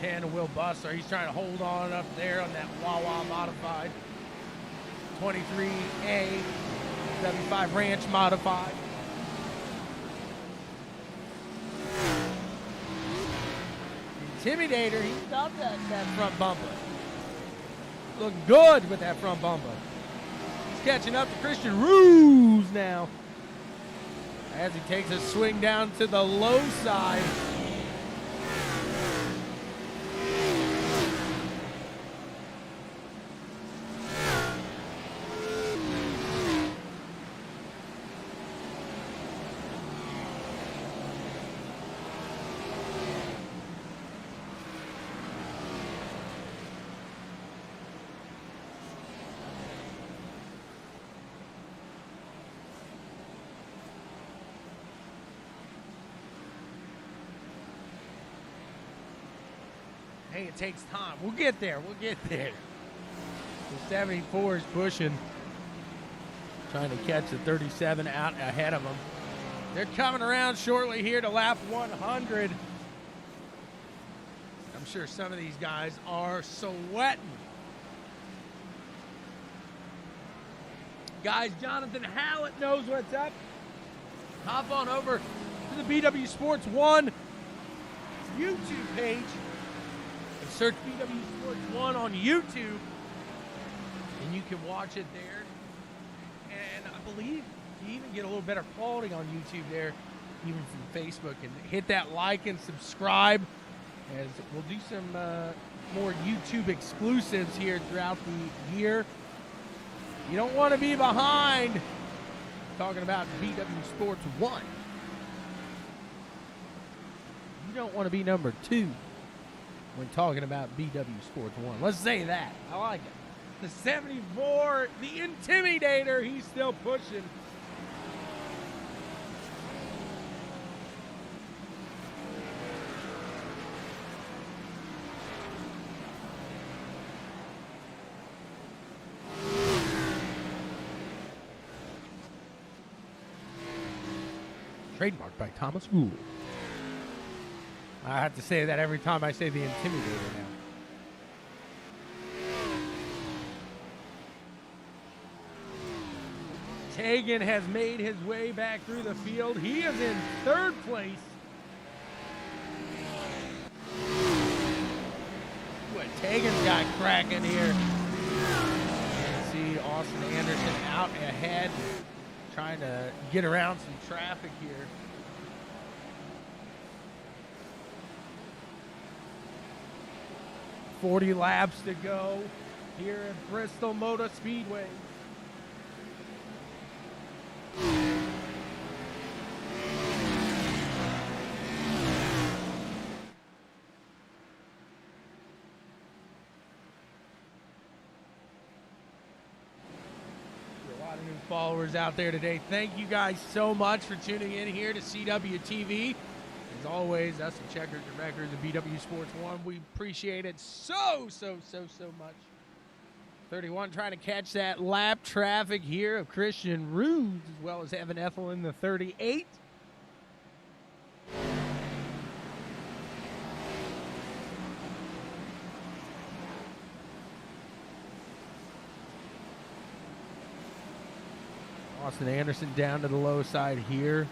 The 10 Will Buster, he's trying to hold on up there on that Wawa modified. 23A, W5 Ranch modified. Intimidator, he stopped that front bumper. Look good with that front bumper. Catching up to Christian Ruse now as he takes a swing down to the low side. Hey, it takes time. We'll get there. We'll get there. The 74 is pushing. Trying to catch the 37 out ahead of them. They're coming around shortly here to lap 100. I'm sure some of these guys are sweating. Guys, Jonathan Hallett knows what's up. Hop on over to the BW Sports 1 YouTube page and search BW Sports 1 on YouTube, and you can watch it there. And I believe you even get a little better quality on YouTube there, even from Facebook. And hit that like and subscribe, as we'll do some more YouTube exclusives here throughout the year. You don't want to be behind. Talking about BW Sports 1. You don't want to be number 2 when talking about BW Sports 1. Let's say that. I like it. The 74, the Intimidator, he's still pushing. Trademarked by Thomas Gould. I have to say that every time I say the Intimidator now. Tegan has made his way back through the field. He is in 3rd place. What Tegan's got cracking here. You see Austin Anderson out ahead, trying to get around some traffic here. $40 laps to go here at Bristol Motor Speedway. Followers out there today. Thank you guys so much for tuning in here to CWTV. As always, us and Checkers and Records and BW Sports 1. We appreciate it so much. 31 trying to catch that lap traffic here of Christian Rudes, as well as Evan Ethel in the 38. Austin Anderson down to the low side here.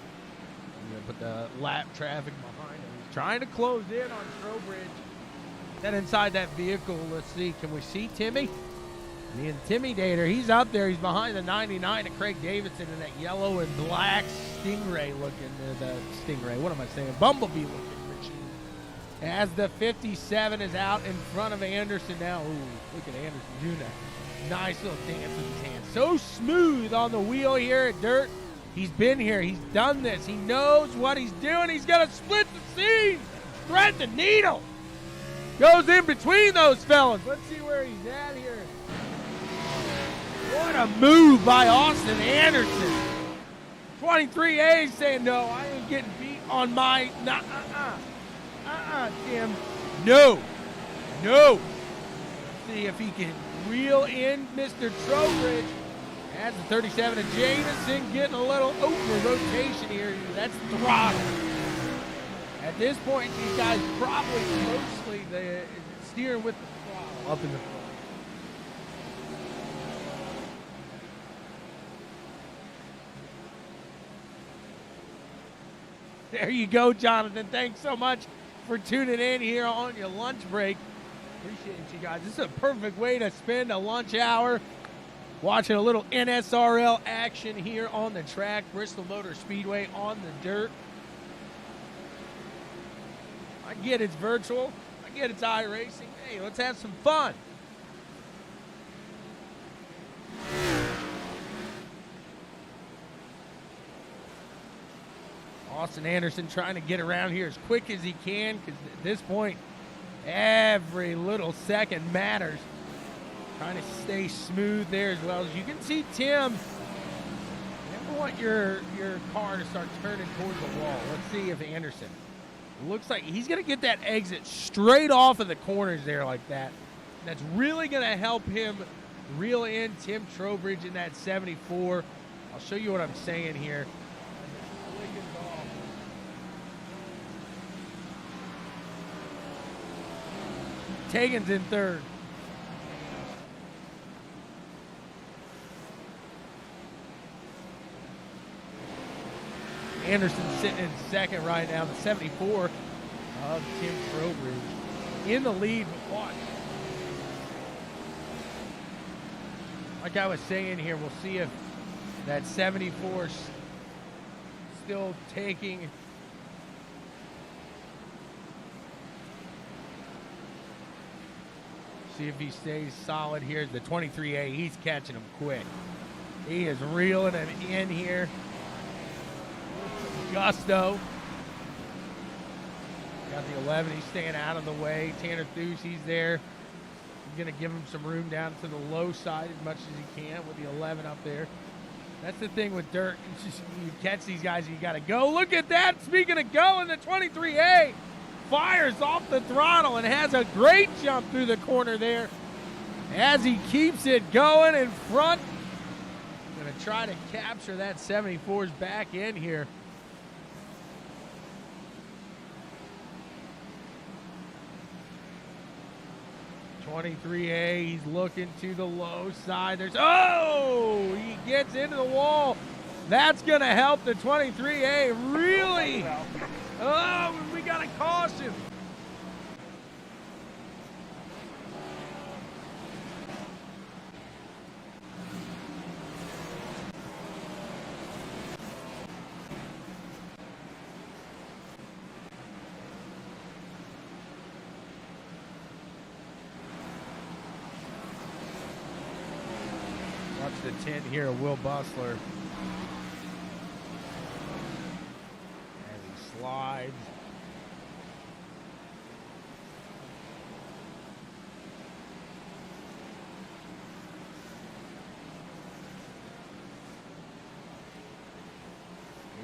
I'm going to put the lap traffic behind him. He's trying to close in on Trowbridge. Then inside that vehicle, let's see. Can we see Timmy? The Intimidator. He's up there. He's behind the 99 of Craig Davidson in that yellow and black Stingray looking. The Stingray. What am I saying? Bumblebee looking machine. As the 57 is out in front of Anderson now. Ooh, look at Anderson doing that. Nice little dance with his hands. So smooth on the wheel here at Dirt. He's been here. He's done this. He knows what he's doing. He's going to split the scene. Thread the needle. Goes in between those fellas. Let's see where he's at here. What a move by Austin Anderson. 23A saying, no, I ain't getting beat on my... Tim. No. Let's see if he can reel in Mr. Trowbridge. As the 37 of Jameson getting a little over rotation here. That's throttle. At this point, these guys probably mostly steering with the throttle up in the front. There you go, Jonathan. Thanks so much for tuning in here on your lunch break. Appreciate you guys. This is a perfect way to spend a lunch hour watching a little NSRL action here on the track. Bristol Motor Speedway on the dirt. I get it's virtual. I get it's iRacing. Hey, let's have some fun. Austin Anderson trying to get around here as quick as he can, because at this point, every little second matters. Trying to stay smooth there as well. As you can see, Tim, you never want your car to start turning towards the wall. Let's see if Anderson, looks like he's going to get that exit straight off of the corners there like that. That's really going to help him reel in Tim Trowbridge in that 74. I'll show you what I'm saying here. Tegan's in third. Anderson sitting in second right now. The 74 of Tim Trowbridge in the lead. But watch. Like I was saying here, we'll see if that 74 is still taking. See if he stays solid here. The 23A, he's catching him quick. He is reeling him in here. Gusto. Got the 11, he's staying out of the way. Tanner Theus, he's there. He's going to give him some room down to the low side as much as he can with the 11 up there. That's the thing with dirt. It's just, you catch these guys, you got to go. Look at that. Speaking of going, the 23A fires off the throttle and has a great jump through the corner there as he keeps it going in front. Going to try to capture that 74's back in here. .23A, he's looking to the low side. He gets into the wall. That's going to help the 23A really. Oh, we got a caution. Watch the 10 here, Will Bustler. As he slides.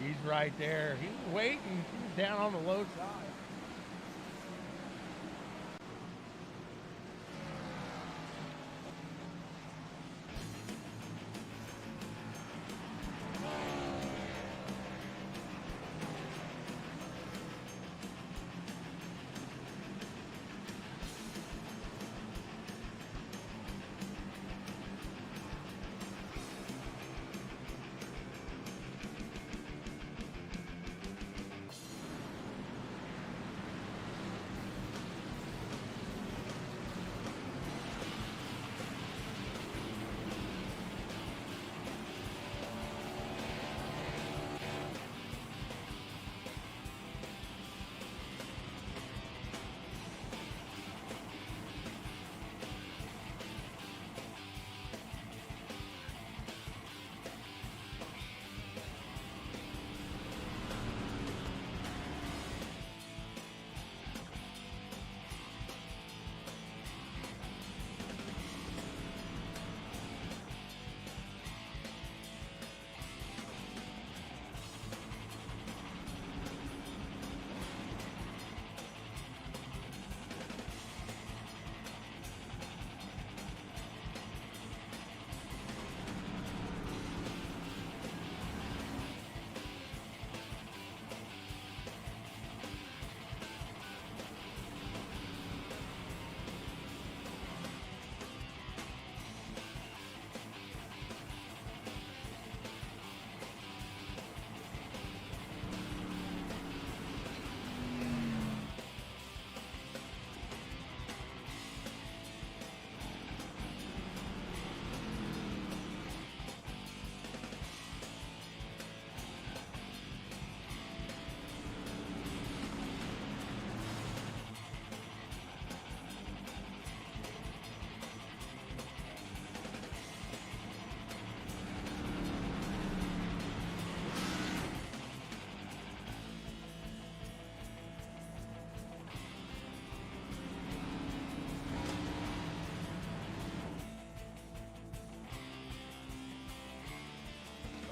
He's right there. He's waiting. He's down on the low side.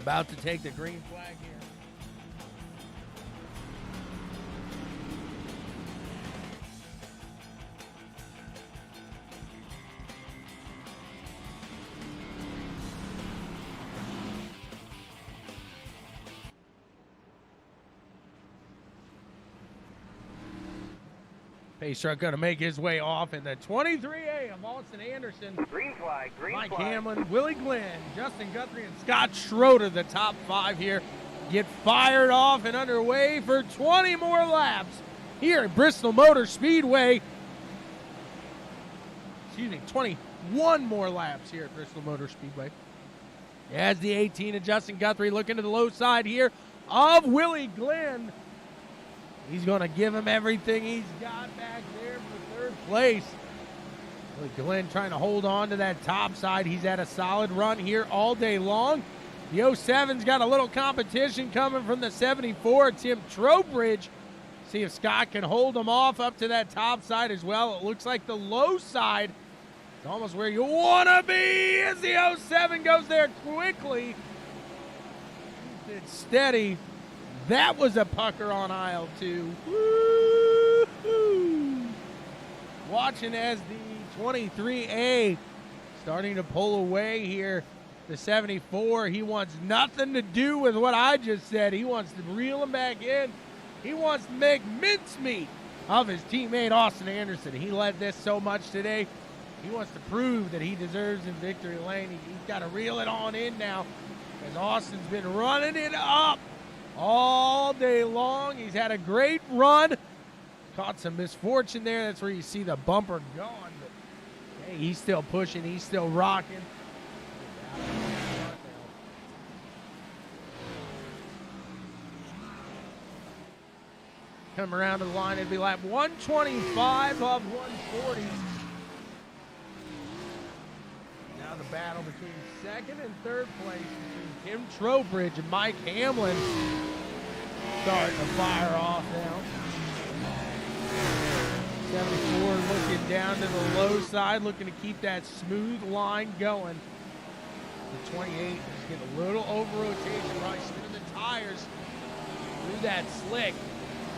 About to take the green flag here. Pace truck going to make his way off in the 23A of Austin Anderson. Green flag, green Mike flag. Hamlin, Willie Glenn, Justin Guthrie, and Scott Schroeder, the top five here get fired off and underway for 20 more laps here at Bristol Motor Speedway. Excuse me, 21 more laps here at Bristol Motor Speedway. As the 18 of Justin Guthrie looking to the low side here of Willie Glenn. He's going to give him everything he's got back there for third place. Willie Glenn trying to hold on to that top side. He's had a solid run here all day long. The 07's got a little competition coming from the 74, Tim Trowbridge. See if Scott can hold him off up to that top side as well. It looks like the low side is almost where you want to be as the 07 goes there quickly. It's steady. That was a pucker on aisle 2. Woo-hoo. Watching as the 23A starting to pull away here. The 74, he wants nothing to do with what I just said. He wants to reel him back in. He wants to make mincemeat of his teammate Austin Anderson. He led this so much today. He wants to prove that he deserves in victory lane. He's got to reel it on in now as Austin's been running it up all day long. He's had a great run. Caught some misfortune there. That's where you see the bumper gone. But hey, he's still pushing. He's still rocking. Come around to the line, it'd be lap 125 of 140. Now the battle between second and third place between Tim Trowbridge and Mike Hamlin starting to fire off now. 74 looking down to the low side, looking to keep that smooth line going. The 28 is getting a little over rotation, probably spinning the tires through that slick.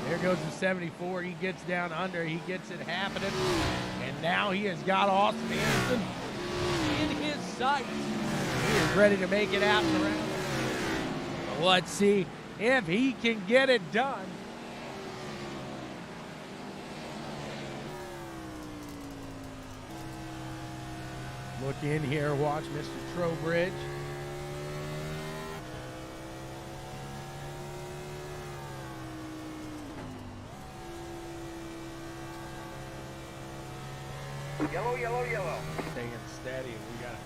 There goes the 74. He gets down under. He gets it happening. And now he has got Austin Anderson in his sights. He is ready to make it happen around. But let's see if he can get it done. Look in here. Watch Mr. Trowbridge. Yellow, yellow, yellow. Staying steady. We got it.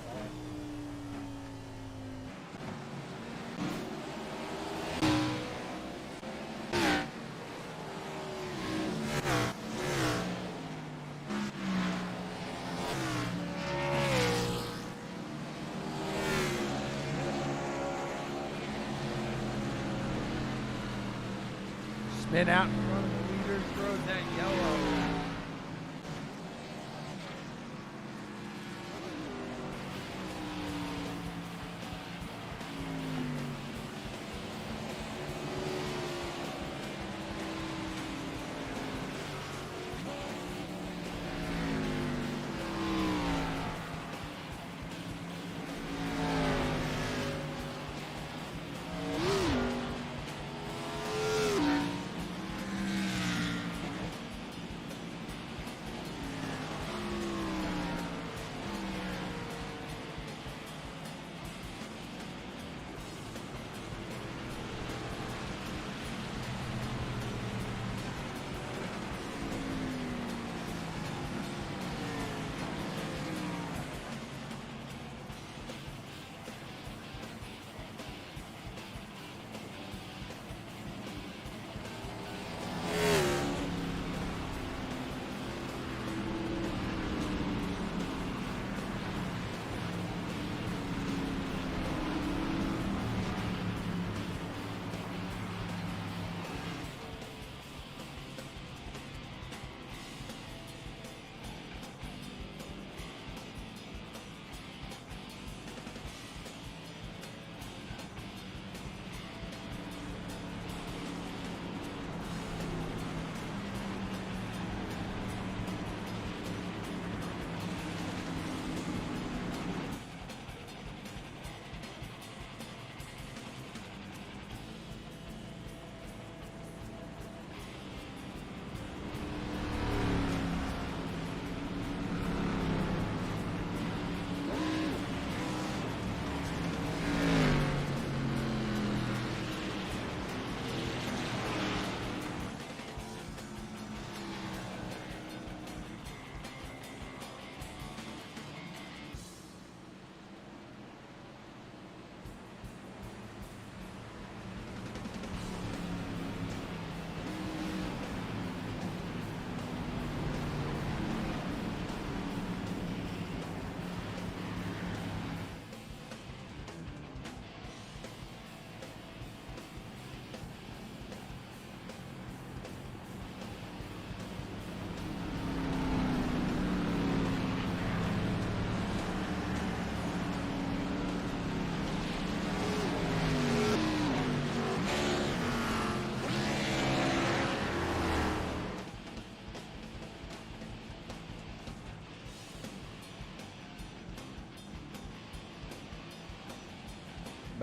Spin out in front of the leaders, throws that yellow.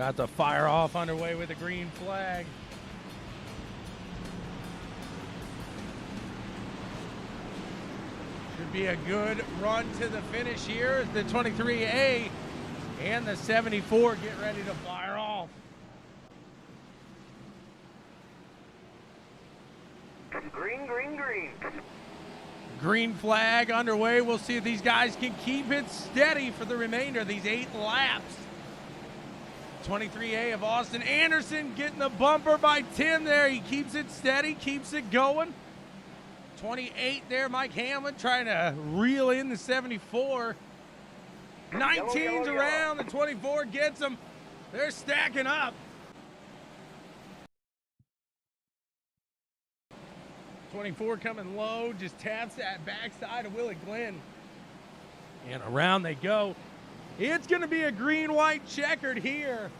About to fire off underway with a green flag. Should be a good run to the finish here. The 23A and the 74 get ready to fire off. Green, green, green. Green flag underway. We'll see if these guys can keep it steady for the remainder of these 8 laps. 23A of Austin Anderson getting the bumper by Tim there. He keeps it steady, keeps it going. 28 there, Mike Hamlin trying to reel in the 74. 19's around, the 24 gets them. They're stacking up. 24 coming low, just taps that backside of Willie Glenn. And around they go. It's going to be a green-white checkered here.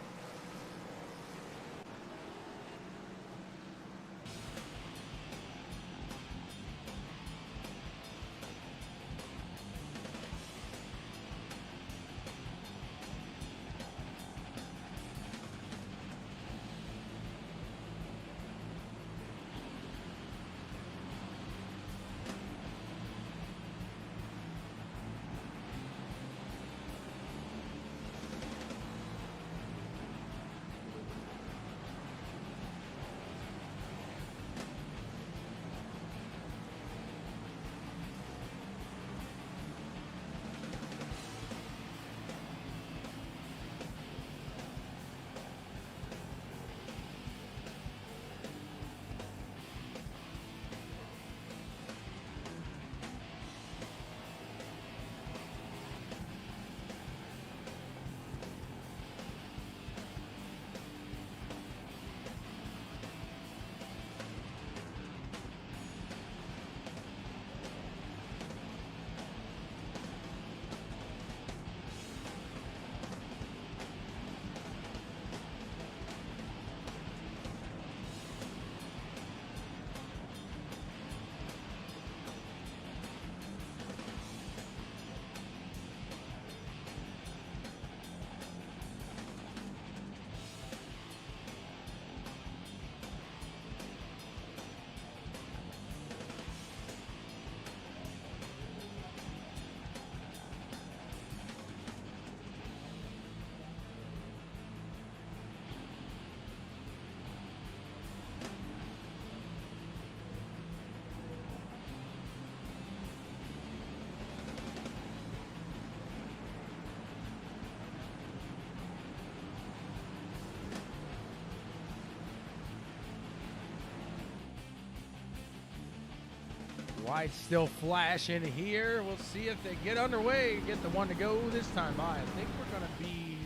White's still flashing here. We'll see if they get underway, get the one to go this time by. I think we're going to be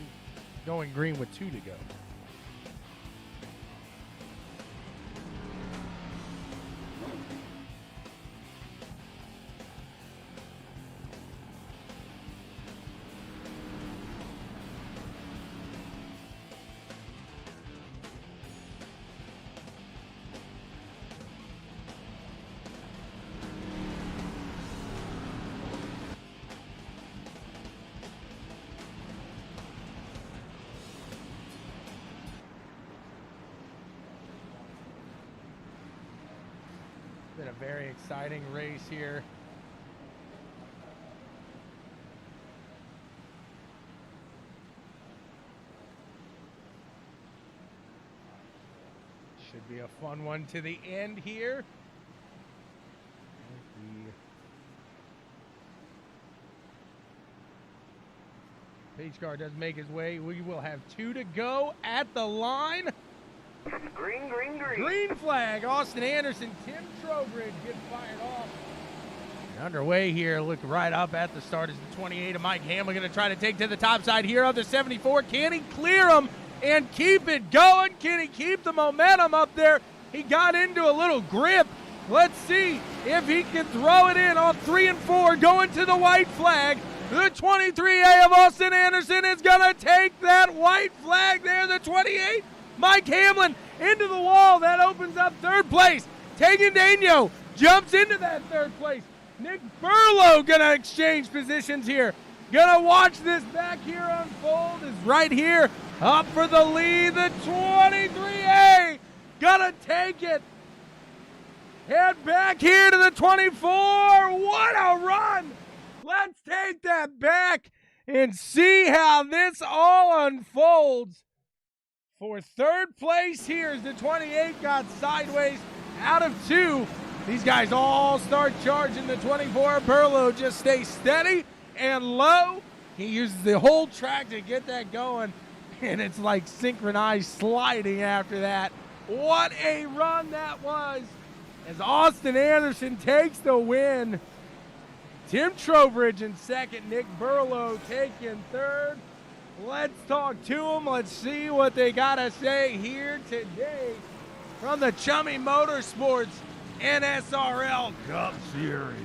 going green with 2 to go. Been a very exciting race here. Should be a fun one to the end here. Pace car does make his way. We will have 2 to go at the line. Green, green, green. Green flag. Austin Anderson, Tim Trowbridge get fired off. And underway here. Look right up at the start is the 28 of Mike Hamlin going to try to take to the top side here of the 74. Can he clear him and keep it going? Can he keep the momentum up there? He got into a little grip. Let's see if he can throw it in on 3 and 4 going to the white flag. The 23A of Austin Anderson is going to take that white flag there. The 28, Mike Hamlin into the wall. That opens up 3rd place. Tegan Daigneault jumps into that 3rd place. Nick Burlow going to exchange positions here. Gonna watch this back here unfold. Is right here. Up for the lead. The 23A. Gonna take it. Head back here to the 24. What a run. Let's take that back and see how this all unfolds. For third place here as the 28 got sideways out of 2. These guys all start charging. The 24. Burlow just stays steady and low. He uses the whole track to get that going, and it's like synchronized sliding after that. What a run that was, as Austin Anderson takes the win. Tim Trowbridge in second, Nick Burlow taking third. Let's talk to them. Let's see what they got to say here today from the Chummy Motorsports NSRL Cup Series.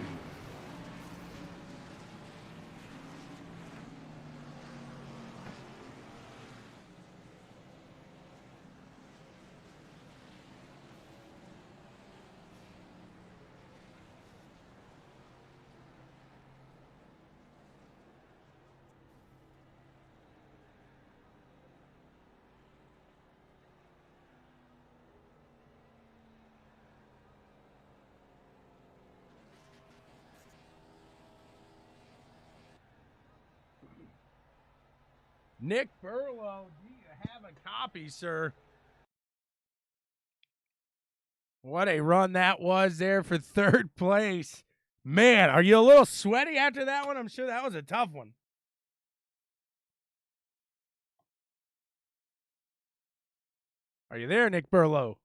Nick Burlow, do you have a copy, sir? What a run that was there for third place. Man, are you a little sweaty after that one? I'm sure that was a tough one. Are you there, Nick Burlow?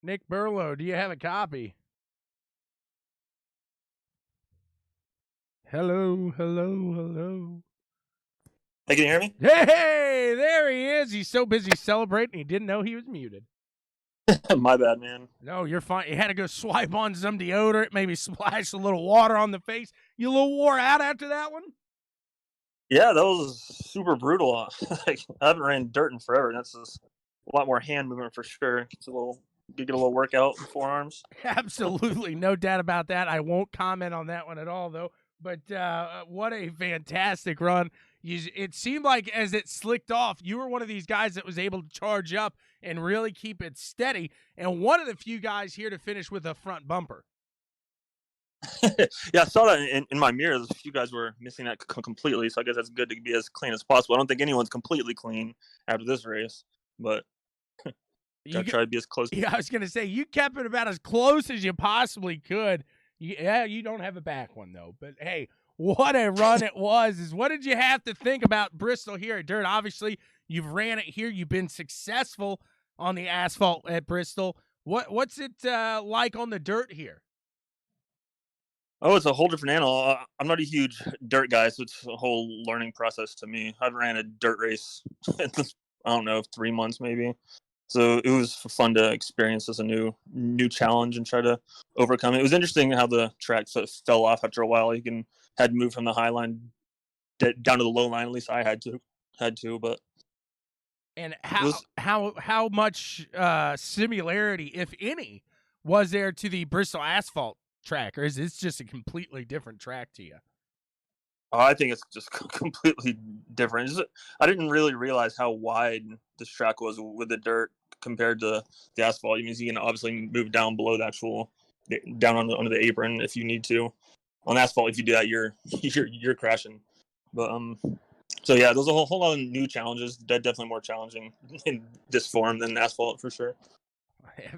Nick Burlow, do you have a copy? Hello, hello, hello. Hey, can you hear me? Hey, there he is. He's so busy celebrating he didn't know he was muted. My bad, man. No, you're fine. You had to go swipe on some deodorant, maybe splash a little water on the face. You a little wore out after that one? Yeah, that was super brutal. I haven't ran dirt in forever, and that's just a lot more hand movement for sure. You get a little workout in forearms. Absolutely, no doubt about that. I won't comment on that one at all, though. But what a fantastic run. It seemed like as it slicked off, you were one of these guys that was able to charge up and really keep it steady, and one of the few guys here to finish with a front bumper. Yeah, I saw that in my mirror. A few guys were missing that completely, so I guess that's good to be as clean as possible. I don't think anyone's completely clean after this race, but gotta try to be as close. Yeah, I was going to say, you kept it about as close as you possibly could. Yeah, you don't have a back one, though. But, hey, what a run it was. What did you have to think about Bristol here at Dirt? Obviously, you've ran it here. You've been successful on the asphalt at Bristol. What's it like on the dirt here? Oh, it's a whole different animal. I'm not a huge dirt guy, so it's a whole learning process to me. I've ran a dirt race in, I don't know, 3 months maybe. So it was fun to experience as a new challenge and try to overcome it. It was interesting how the track fell off after a while. You had to move from the high line down to the low line. At least I had to. But and how much similarity, if any, was there to the Bristol asphalt track, or is this just a completely different track to you? I think it's just completely different. I didn't really realize how wide this track was with the dirt compared to the asphalt. It means you can obviously move down below the actual, down under the apron if you need to. On asphalt, if you do that, you're crashing. But so yeah, there's a whole lot of new challenges. Definitely more challenging in this form than asphalt for sure.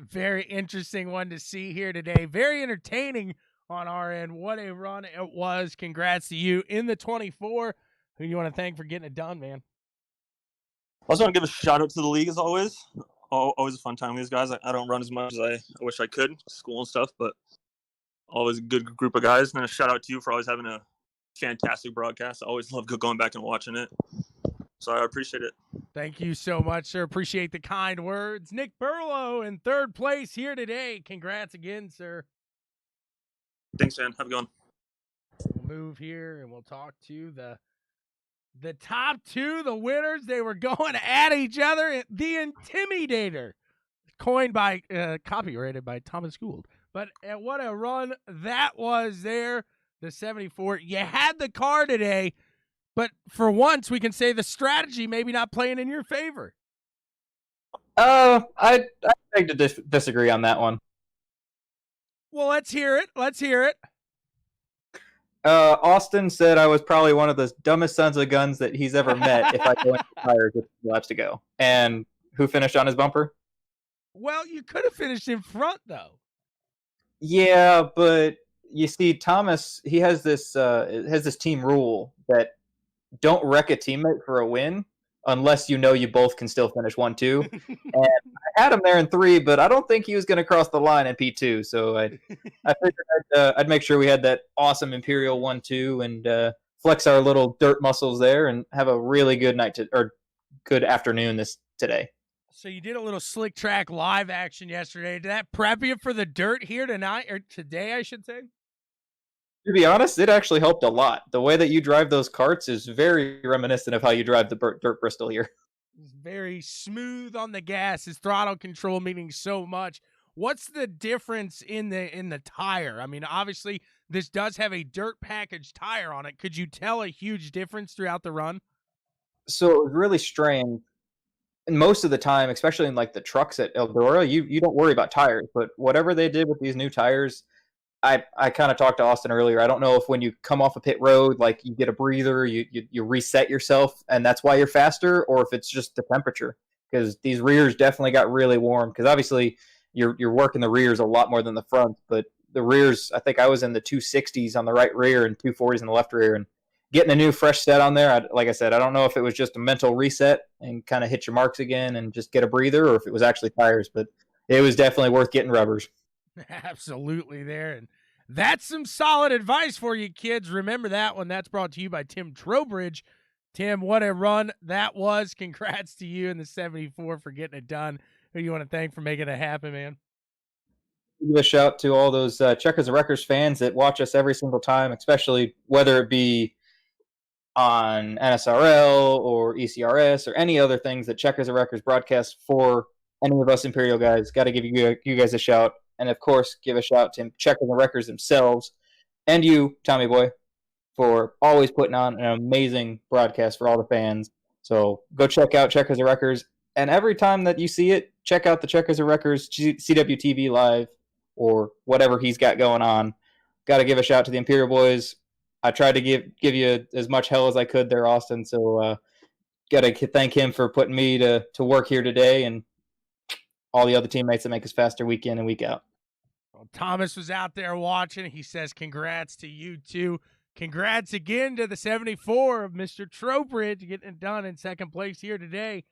Very interesting one to see here today. Very entertaining on our end. What a run it was. Congrats to you in the 24. Who do you want to thank for getting it done, man? I also want to give a shout out to the league as always. Always a fun time with these guys. I don't run as much as I wish I could, school and stuff, but always a good group of guys. And then a shout out to you for always having a fantastic broadcast. I always love going back and watching it. So I appreciate it. Thank you so much, sir. Appreciate the kind words. Nick Burlow in third place here today. Congrats again, sir. Thanks, man. Have a good one. We'll move here and we'll talk to the The top two, the winners, they were going at each other. The Intimidator, copyrighted by Thomas Gould. But what a run that was there, the 74. You had the car today, but for once we can say the strategy maybe not playing in your favor. I beg to disagree on that one. Well, let's hear it. Austin said I was probably one of the dumbest sons of guns that he's ever met if I go into tires with 2 laps to go. And who finished on his bumper? Well, you could have finished in front, though. Yeah, but you see, Thomas, he has this team rule that don't wreck a teammate for a win unless you know you both can still finish 1-2. And I had him there in 3, but I don't think he was going to cross the line in P2. So I figured I'd make sure we had that awesome Imperial 1-2 and flex our little dirt muscles there and have a really good good afternoon today. So you did a little slick track live action yesterday. Did that prep you for the dirt here tonight, or today, I should say? To be honest, it actually helped a lot. The way that you drive those karts is very reminiscent of how you drive the dirt Bristol here. It's very smooth on the gas. His throttle control meaning so much. What's the difference in the tire? I mean, obviously, this does have a dirt package tire on it. Could you tell a huge difference throughout the run? So it was really strange. And most of the time, especially in like the trucks at Eldora, you don't worry about tires. But whatever they did with these new tires, I kind of talked to Austin earlier. I don't know if when you come off a pit road, like you get a breather, you reset yourself, and that's why you're faster, or if it's just the temperature. Because these rears definitely got really warm. Because obviously you're working the rears a lot more than the front, but the rears, I think I was in the 260s on the right rear and 240s in the left rear, and getting a new fresh set on there, like I said, I don't know if it was just a mental reset and kind of hit your marks again and just get a breather, or if it was actually tires, but it was definitely worth getting rubbers. Absolutely there. And that's some solid advice for you kids. Remember that one. That's brought to you by Tim Trowbridge. Tim, what a run that was. Congrats to you in the 74 for getting it done. Who do you want to thank for making it happen, man? Give a shout to all those Checkers and Wreckers fans that watch us every single time, especially whether it be on NSRL or ECRS or any other things that Checkers and Wreckers broadcast for any of us Imperial guys. Got to give you guys a shout. And, of course, give a shout to Checkers and Wreckers themselves and you, Tommy Boy, for always putting on an amazing broadcast for all the fans. So go check out Checkers and Wreckers. And every time that you see it, check out the Checkers and Wreckers CWTV Live or whatever he's got going on. Got to give a shout to the Imperial Boys. I tried to give you as much hell as I could there, Austin. So got to thank him for putting me to work here today and all the other teammates that make us faster week in and week out. Well, Thomas was out there watching. He says congrats to you too. Congrats again to the 74 of Mr. Trowbridge getting it done in second place here today.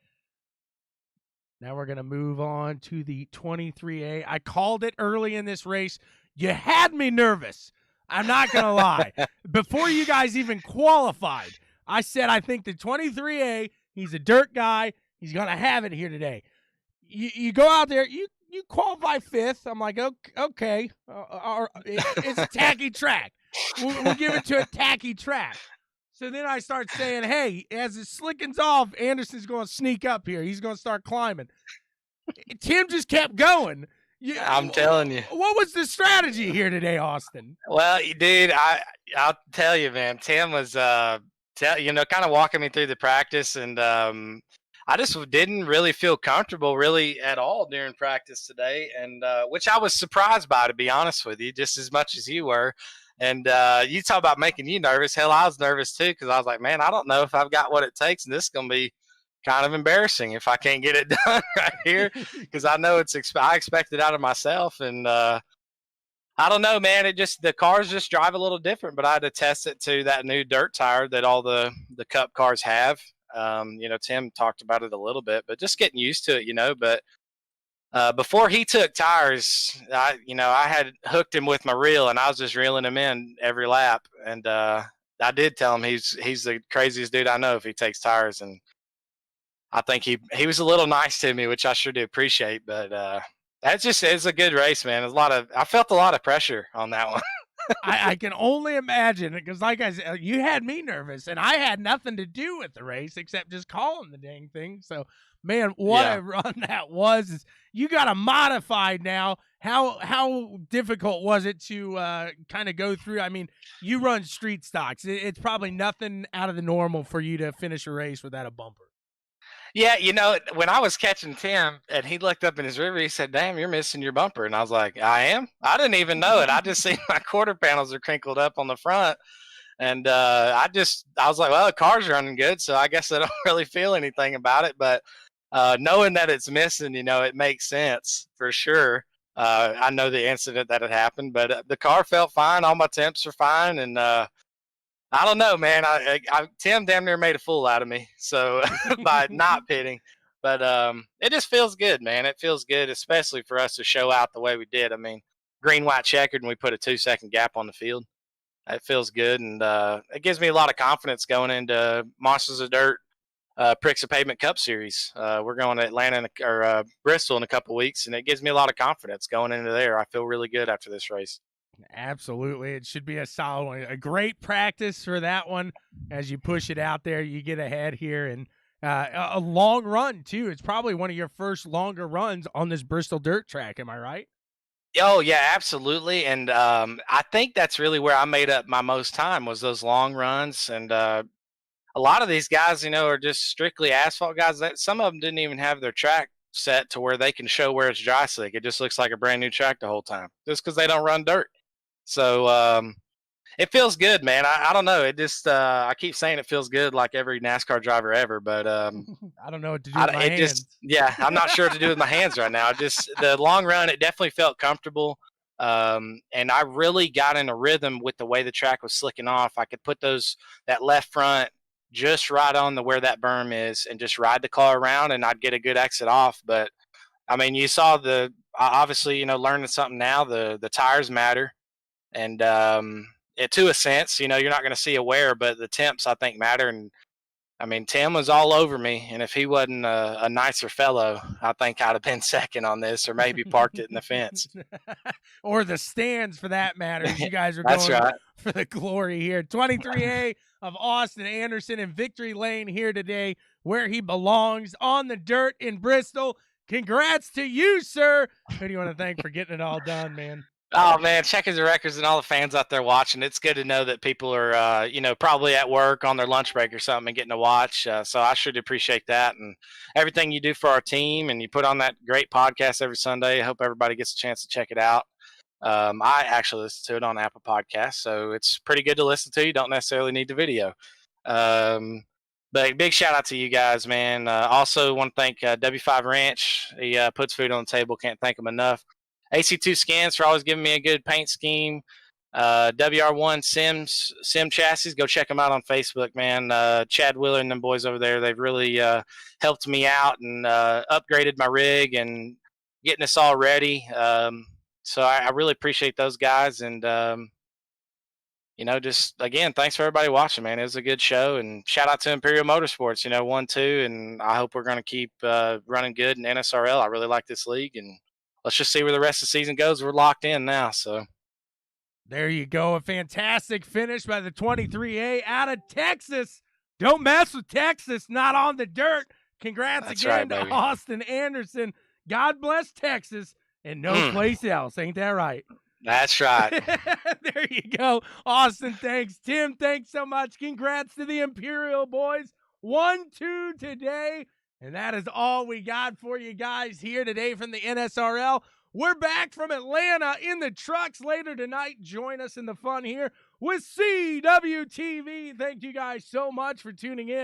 Now we're going to move on to the 23A. I called it early in this race. You had me nervous. I'm not going to lie. Before you guys even qualified, I said I think the 23A, he's a dirt guy. He's going to have it here today. You go out there, you qualify fifth. I'm like, okay. It's a tacky track. We'll give it to a tacky track. So then I start saying, hey, as it slickens off, Anderson's going to sneak up here. He's going to start climbing. Tim just kept going. I'm telling you. What was the strategy here today, Austin? Well, dude, I'll tell you, man. Tim was, kind of walking me through the practice, and I just didn't really feel comfortable really at all during practice today, and which I was surprised by, to be honest with you, just as much as you were. And you talk about making you nervous. Hell, I was nervous too, because I was like, man, I don't know if I've got what it takes, and this is going to be kind of embarrassing if I can't get it done right here, because I know I expect it out of myself. And I don't know, man, the cars just drive a little different, but I had to test it to that new dirt tire that all the Cup cars have. Tim talked about it a little bit, but just getting used to it, but before he took tires, I had hooked him with my reel, and I was just reeling him in every lap. And I did tell him he's the craziest dude I know if he takes tires. And I think he was a little nice to me, which I sure do appreciate. But it's a good race, man. I felt a lot of pressure on that one. I can only imagine, because like I said, you had me nervous, and I had nothing to do with the race except just calling the dang thing. So, man, what Yeah. a run that was. You got a modified now. How difficult was it to kind of go through? I mean, you run street stocks. It's probably nothing out of the normal for you to finish a race without a bumper. Yeah, when I was catching Tim and he looked up in his river, he said, "Damn, you're missing your bumper." And I was like, "I am? I didn't even know it. I just see my quarter panels are crinkled up on the front." And I was like, well, the car's running good, so I guess I don't really feel anything about it. But knowing that it's missing, it makes sense for sure. I know the incident that had happened, but the car felt fine. All my temps are fine. And I don't know, man. Tim damn near made a fool out of me, so by not pitting. But it just feels good, man. It feels good, especially for us to show out the way we did. I mean, green, white, checkered, and we put a 2-second gap on the field. It feels good, and it gives me a lot of confidence going into Monsters of Dirt Pricks of Pavement Cup Series. We're going to Atlanta or Bristol in a couple weeks, and it gives me a lot of confidence going into there. I feel really good after this race. Absolutely. It should be a solid one. A great practice for that one. As you push it out there, you get ahead here, and a long run, too. It's probably one of your first longer runs on this Bristol dirt track. Am I right? Oh, yeah, absolutely. And I think that's really where I made up my most time was those long runs. And a lot of these guys, are just strictly asphalt guys. Some of them didn't even have their track set to where they can show where it's dry slick. It just looks like a brand new track the whole time just because they don't run dirt. So it feels good, man. I don't know. It just I keep saying it feels good like every NASCAR driver ever, but I don't know what to do with my hands. I'm not sure what to do with my hands right now. The long run, it definitely felt comfortable. And I really got in a rhythm with the way the track was slicking off. I could put that left front just right on where that berm is and just ride the car around, and I'd get a good exit off. But I mean, you saw obviously, learning something now, the tires matter. And to a sense, you're not going to see a wear, but the temps I think matter. And I mean, Tim was all over me, and if he wasn't a nicer fellow, I think I'd have been second on this, or maybe parked it in the fence, or the stands for that matter. You guys are That's going right. for the glory here. 23A of Austin Anderson in victory lane here today, where he belongs on the dirt in Bristol. Congrats to you, sir. Who do you want to thank for getting it all done, man? Oh man, checking the records and all the fans out there watching. It's good to know that people are, probably at work on their lunch break or something and getting to watch. So I should appreciate that and everything you do for our team. And you put on that great podcast every Sunday. I hope everybody gets a chance to check it out. I actually listen to it on Apple Podcasts, so it's pretty good to listen to. You don't necessarily need the video. But big shout out to you guys, man. Also want to thank W5 Ranch. He puts food on the table. Can't thank him enough. AC2 Scans for always giving me a good paint scheme. WR1 Sim Chassis, go check them out on Facebook, man. Chad Wheeler and them boys over there, they've really helped me out and upgraded my rig and getting us all ready. So I really appreciate those guys. And, just again, thanks for everybody watching, man. It was a good show. And shout out to Imperial Motorsports, 1-2. And I hope we're going to keep running good in NSRL. I really like this league. And let's just see where the rest of the season goes. We're locked in now, so. There you go. A fantastic finish by the 23A out of Texas. Don't mess with Texas, not on the dirt. Congrats That's again right, to baby. Austin Anderson. God bless Texas and no place else. Ain't that right? That's right. There you go. Austin, thanks. Tim, thanks so much. Congrats to the Imperial boys. 1-2 today. And that is all we got for you guys here today from the NSRL. We're back from Atlanta in the trucks later tonight. Join us in the fun here with CWTV. Thank you guys so much for tuning in.